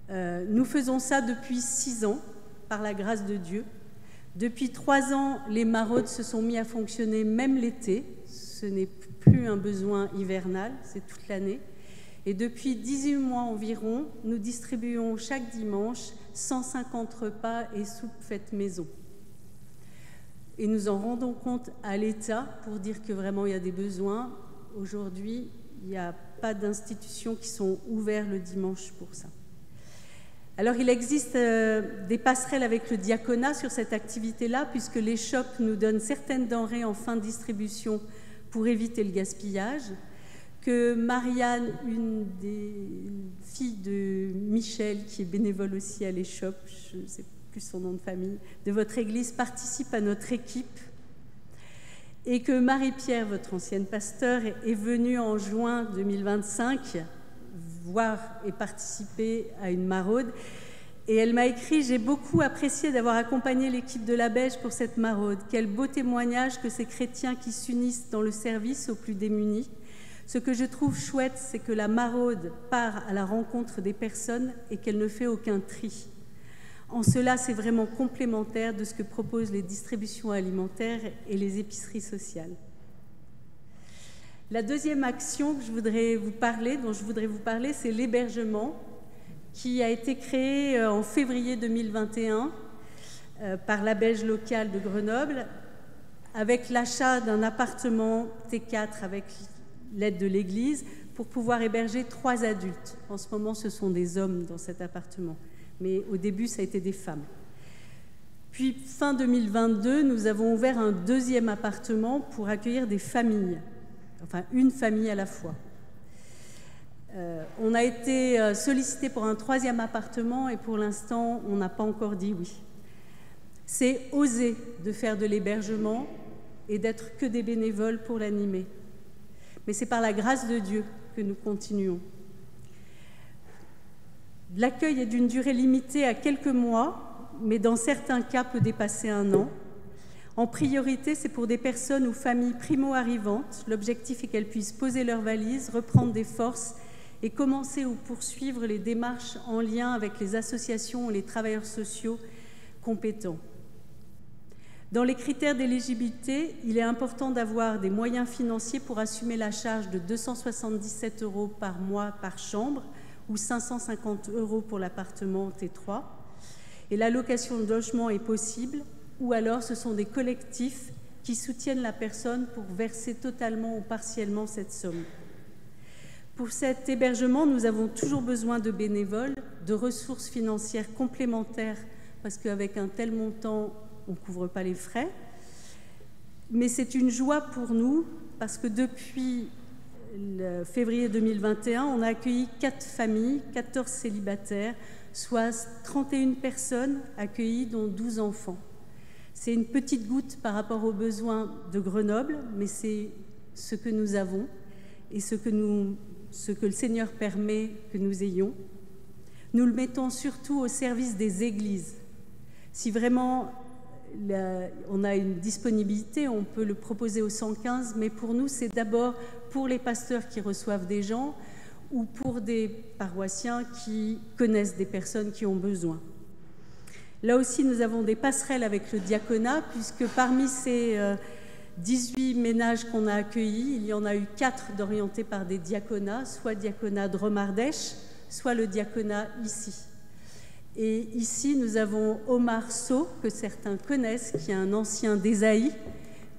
Nous faisons ça depuis 6 ans, par la grâce de Dieu. Depuis 3 ans, les maraudes se sont mis à fonctionner même l'été. Ce n'est plus un besoin hivernal, c'est toute l'année. Et depuis 18 mois environ, nous distribuons chaque dimanche 150 repas et soupes faites maison. Et nous en rendons compte à l'État pour dire que vraiment il y a des besoins. Aujourd'hui, il n'y a pas d'institutions qui sont ouvertes le dimanche pour ça. Alors il existe des passerelles avec le diaconat sur cette activité-là, puisque les shops nous donnent certaines denrées en fin de distribution pour éviter le gaspillage, que Marianne, une des filles de Michel, qui est bénévole aussi à l'Échoppe, je ne sais plus son nom de famille, de votre église, participe à notre équipe. et que Marie-Pierre, votre ancienne pasteur, est venue en juin 2025 voir et participer à une maraude. Et elle m'a écrit « J'ai beaucoup apprécié d'avoir accompagné l'équipe de la Beige pour cette maraude. Quel beau témoignage que ces chrétiens qui s'unissent dans le service aux plus démunis. Ce que je trouve chouette, c'est que la maraude part à la rencontre des personnes et qu'elle ne fait aucun tri. En cela, c'est vraiment complémentaire de ce que proposent les distributions alimentaires et les épiceries sociales. » La deuxième action dont je voudrais vous parler, c'est l'hébergement, qui a été créé en février 2021 par la Beige locale de Grenoble, avec l'achat d'un appartement T4 avec l'aide de l'Église pour pouvoir héberger 3 adultes. En ce moment, ce sont des hommes dans cet appartement, mais au début, ça a été des femmes. Puis, fin 2022, nous avons ouvert un 2e appartement pour accueillir des familles, enfin une famille à la fois. On a été sollicité pour un 3e appartement et pour l'instant, on n'a pas encore dit oui. C'est oser de faire de l'hébergement et d'être que des bénévoles pour l'animer. Mais c'est par la grâce de Dieu que nous continuons. L'accueil est d'une durée limitée à quelques mois, mais dans certains cas peut dépasser 1 an. En priorité, c'est pour des personnes ou familles primo-arrivantes. L'objectif est qu'elles puissent poser leurs valises, reprendre des forces et commencer ou poursuivre les démarches en lien avec les associations et les travailleurs sociaux compétents. Dans les critères d'éligibilité, il est important d'avoir des moyens financiers pour assumer la charge de 277 € par mois par chambre ou 550 € pour l'appartement T3. Et l'allocation de logement est possible, ou alors ce sont des collectifs qui soutiennent la personne pour verser totalement ou partiellement cette somme. Pour cet hébergement, nous avons toujours besoin de bénévoles, de ressources financières complémentaires, parce qu'avec un tel montant, on ne couvre pas les frais. Mais c'est une joie pour nous, parce que depuis février 2021, on a accueilli 4 familles, 14 célibataires, soit 31 personnes accueillies, dont 12 enfants. C'est une petite goutte par rapport aux besoins de Grenoble, mais c'est ce que nous avons et ce que le Seigneur permet que nous ayons. Nous le mettons surtout au service des églises. Si vraiment on a une disponibilité, on peut le proposer au 115, mais pour nous, c'est d'abord pour les pasteurs qui reçoivent des gens ou pour des paroissiens qui connaissent des personnes qui ont besoin. Là aussi, nous avons des passerelles avec le diaconat, puisque parmi ces 18 ménages qu'on a accueillis, il y en a eu 4 d'orientés par des diaconats, soit diaconat Dromardèche, soit le diaconat ici. Et ici, nous avons Omar Sow, que certains connaissent, qui est un ancien d'Ésaïe,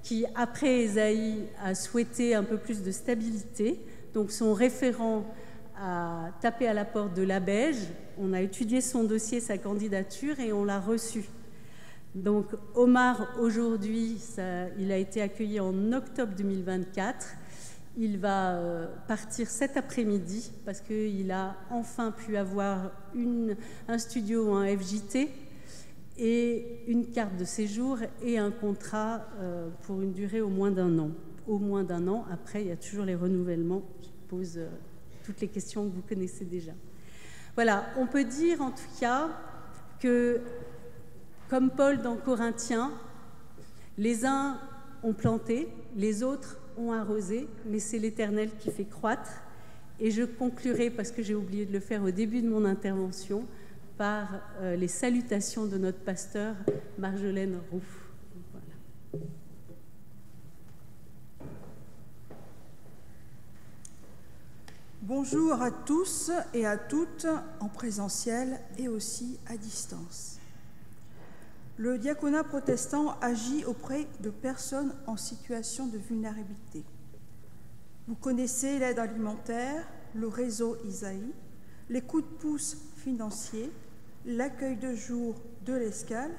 qui, après Ésaïe, a souhaité un peu plus de stabilité. Donc, son référent a tapé à la porte de la Beige. On a étudié son dossier, sa candidature, et on l'a reçu. Donc, Omar, aujourd'hui, il a été accueilli en octobre 2024. Il va partir cet après-midi parce qu'il a enfin pu avoir un studio, un FJT et une carte de séjour et un contrat pour une durée au moins d'1 an. Au moins d'1 an. Après, il y a toujours les renouvellements qui posent toutes les questions que vous connaissez déjà. Voilà, on peut dire en tout cas que, comme Paul dans Corinthiens, les uns ont planté, les autres ont arrosé, mais c'est l'Éternel qui fait croître. Et je conclurai, parce que j'ai oublié de le faire au début de mon intervention, par les salutations de notre pasteur Marjolaine Roux. Voilà. Bonjour à tous et à toutes, en présentiel et aussi à distance. Le diaconat protestant agit auprès de personnes en situation de vulnérabilité. Vous connaissez l'aide alimentaire, le réseau Isaïe, les coups de pouce financiers, l'accueil de jour de l'Escale,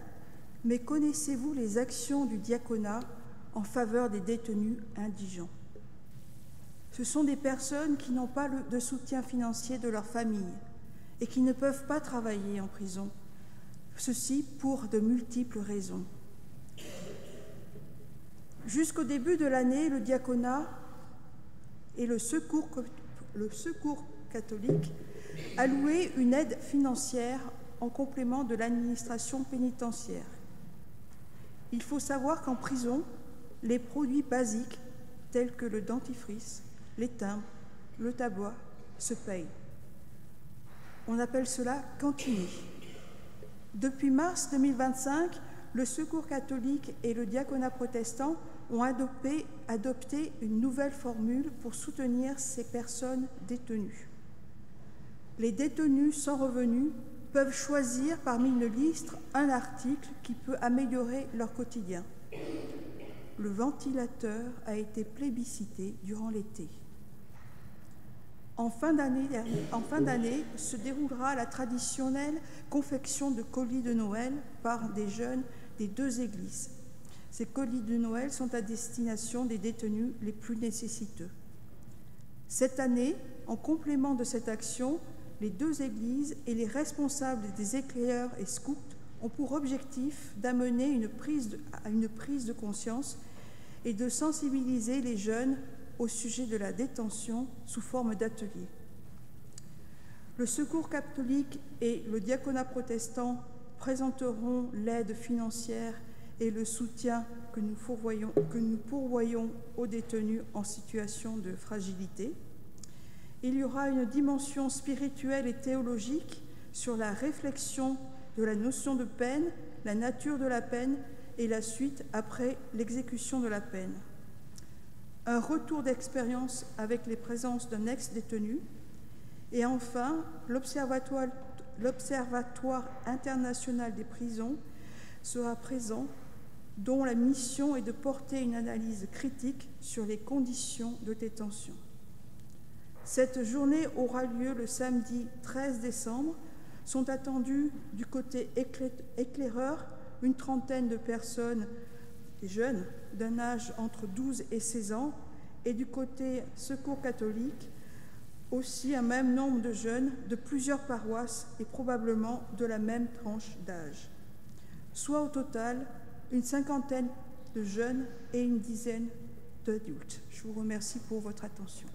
mais connaissez-vous les actions du diaconat en faveur des détenus indigents? Ce sont des personnes qui n'ont pas de soutien financier de leur famille et qui ne peuvent pas travailler en prison. Ceci pour de multiples raisons. Jusqu'au début de l'année, le diaconat et le secours catholique allouaient une aide financière en complément de l'administration pénitentiaire. Il faut savoir qu'en prison, les produits basiques tels que le dentifrice, les timbres, le tabac se payent. On appelle cela cantiner. Depuis mars 2025, le Secours catholique et le diaconat protestant ont adopté une nouvelle formule pour soutenir ces personnes détenues. Les détenus sans revenus peuvent choisir parmi une liste un article qui peut améliorer leur quotidien. Le ventilateur a été plébiscité durant l'été. En fin d'année se déroulera la traditionnelle confection de colis de Noël par des jeunes des deux églises. Ces colis de Noël sont à destination des détenus les plus nécessiteux. Cette année, en complément de cette action, les deux églises et les responsables des éclaireurs et scouts ont pour objectif d'amener à une prise de conscience et de sensibiliser les jeunes au sujet de la détention sous forme d'ateliers. Le Secours catholique et le diaconat protestant présenteront l'aide financière et le soutien que nous pourvoyons aux détenus en situation de fragilité. Il y aura une dimension spirituelle et théologique sur la réflexion de la notion de peine, la nature de la peine et la suite après l'exécution de la peine. Un retour d'expérience avec les présences d'un ex-détenu. Et enfin, l'Observatoire international des prisons sera présent, dont la mission est de porter une analyse critique sur les conditions de détention. Cette journée aura lieu le samedi 13 décembre. Sont attendus du côté éclaireur une trentaine de personnes jeunes d'un âge entre 12 et 16 ans et du côté Secours catholique aussi un même nombre de jeunes de plusieurs paroisses et probablement de la même tranche d'âge. Soit au total une cinquantaine de jeunes et une dizaine d'adultes. Je vous remercie pour votre attention.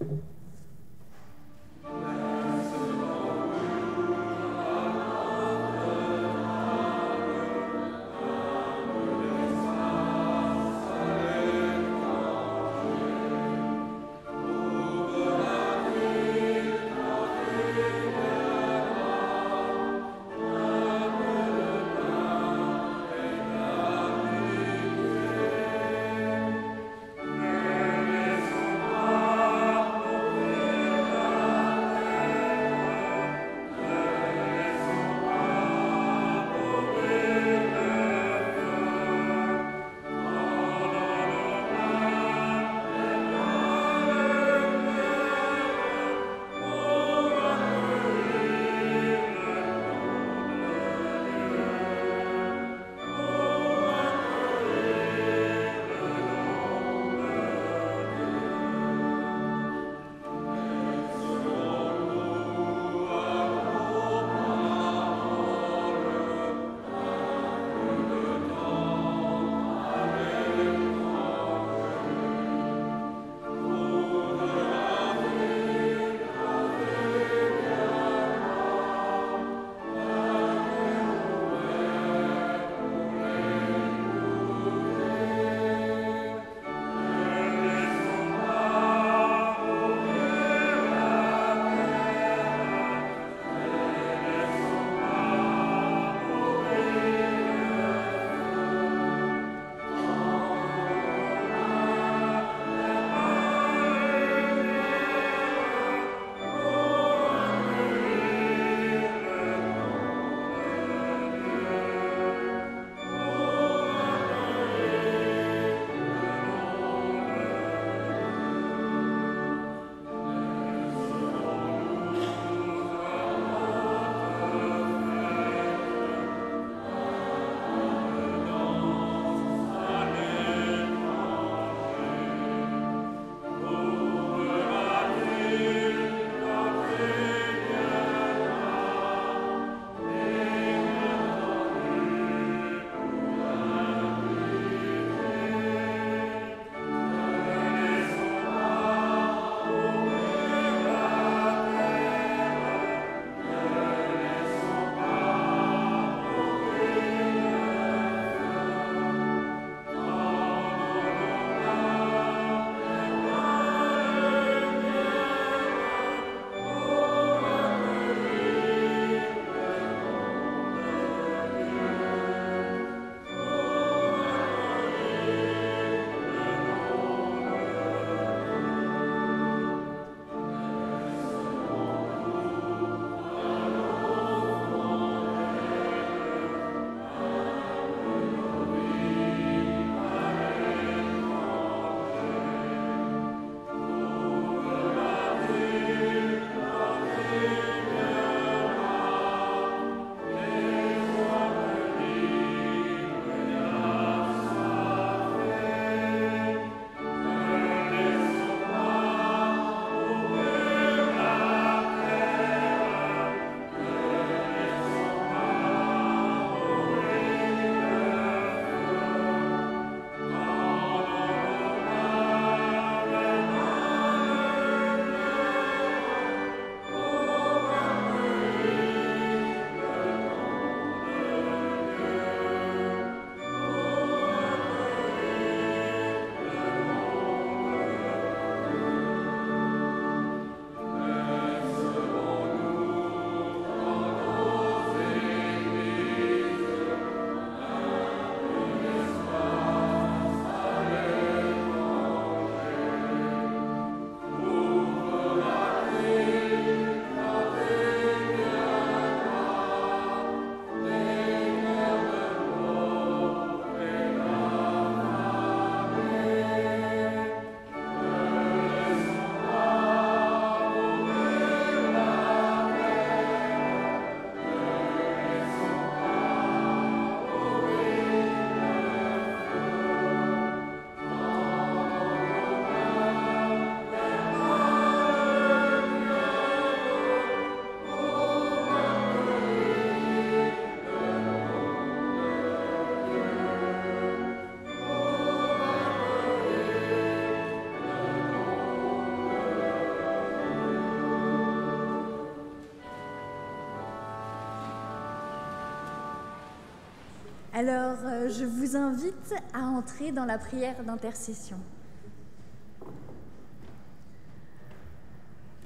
Alors, je vous invite à entrer dans la prière d'intercession.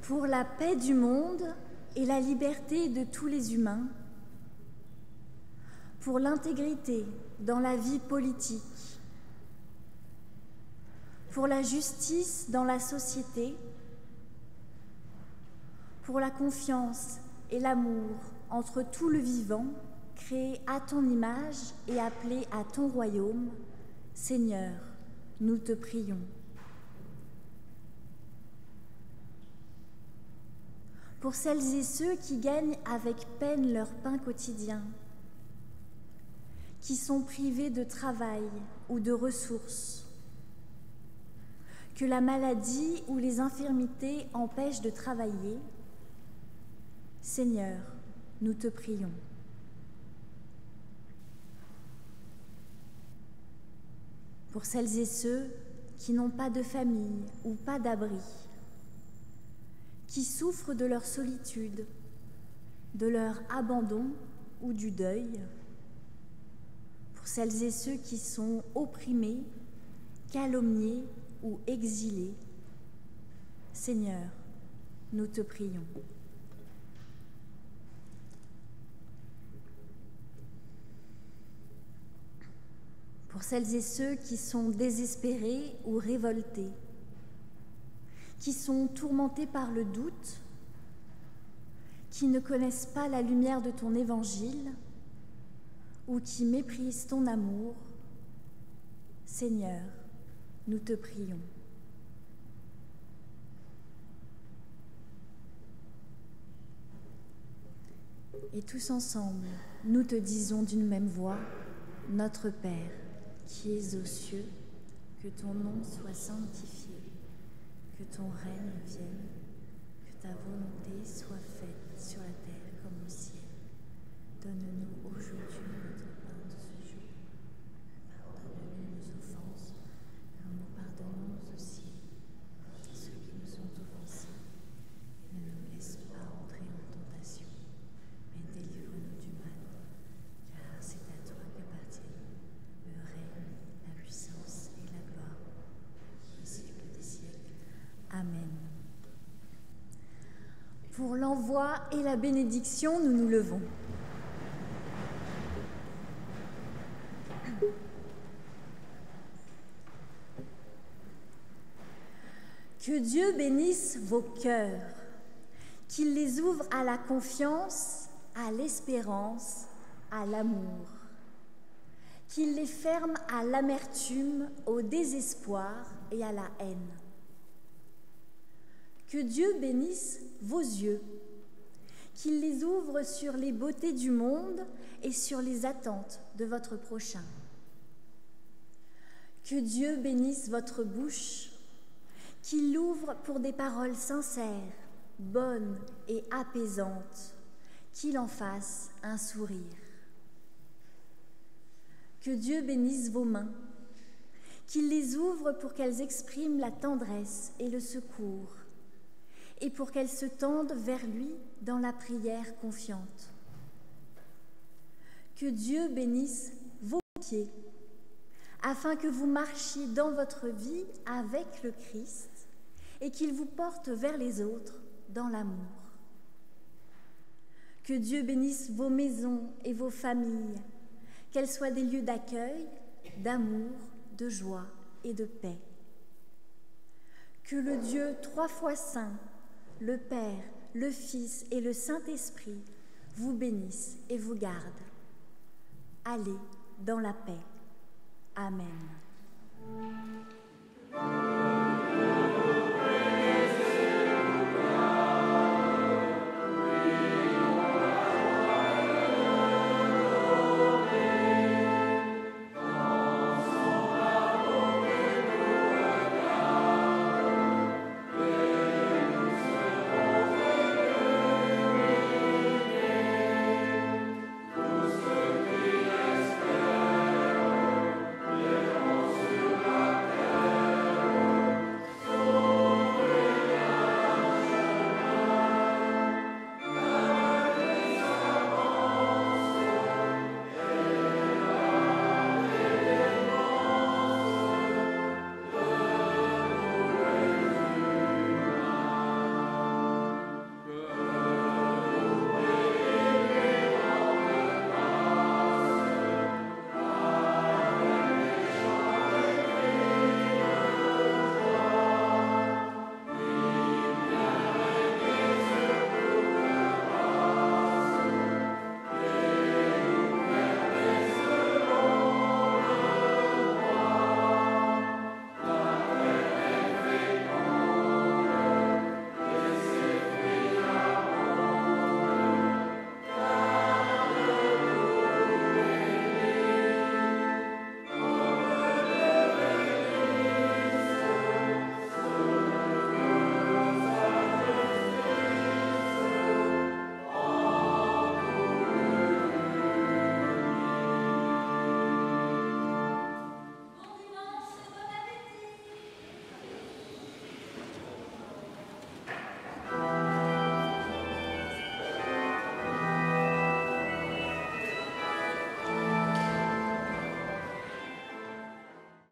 Pour la paix du monde et la liberté de tous les humains, pour l'intégrité dans la vie politique, pour la justice dans la société, pour la confiance et l'amour entre tout le vivant, créé à ton image et appelé à ton royaume, Seigneur, nous te prions. Pour celles et ceux qui gagnent avec peine leur pain quotidien, qui sont privés de travail ou de ressources, que la maladie ou les infirmités empêchent de travailler, Seigneur, nous te prions. Pour celles et ceux qui n'ont pas de famille ou pas d'abri, qui souffrent de leur solitude, de leur abandon ou du deuil, pour celles et ceux qui sont opprimés, calomniés ou exilés, Seigneur, nous te prions. Pour celles et ceux qui sont désespérés ou révoltés, qui sont tourmentés par le doute, qui ne connaissent pas la lumière de ton évangile ou qui méprisent ton amour, Seigneur, nous te prions. Et tous ensemble, nous te disons d'une même voix, Notre Père, qui es aux cieux, que ton nom soit sanctifié, que ton règne vienne, que ta volonté soit faite sur la terre comme au ciel. Donne-nous aujourd'hui notre pain de ce jour. Pardonne-nous nos offenses, comme nous pardonnons aussi à ceux qui nous ont offensés. Et ne nous laisse pas entrer en tentation, mais délivre-nous du mal, car c'est à toi qu'appartiennent le règne, la puissance et la gloire, au siècle des siècles. Amen. Pour l'envoi et la bénédiction, nous nous levons. Que Dieu bénisse vos cœurs, qu'il les ouvre à la confiance, à l'espérance, à l'amour, qu'il les ferme à l'amertume, au désespoir et à la haine. Que Dieu bénisse vos yeux, qu'il les ouvre sur les beautés du monde et sur les attentes de votre prochain. Que Dieu bénisse votre bouche, qu'il l'ouvre pour des paroles sincères, bonnes et apaisantes, qu'il en fasse un sourire. Que Dieu bénisse vos mains, qu'il les ouvre pour qu'elles expriment la tendresse et le secours, et pour qu'elles se tendent vers lui dans la prière confiante. Que Dieu bénisse vos pieds, afin que vous marchiez dans votre vie avec le Christ et qu'il vous porte vers les autres dans l'amour. Que Dieu bénisse vos maisons et vos familles, qu'elles soient des lieux d'accueil, d'amour, de joie et de paix. Que le Dieu 3 fois saint, le Père, le Fils et le Saint-Esprit vous bénisse et vous garde. Allez dans la paix. Amen.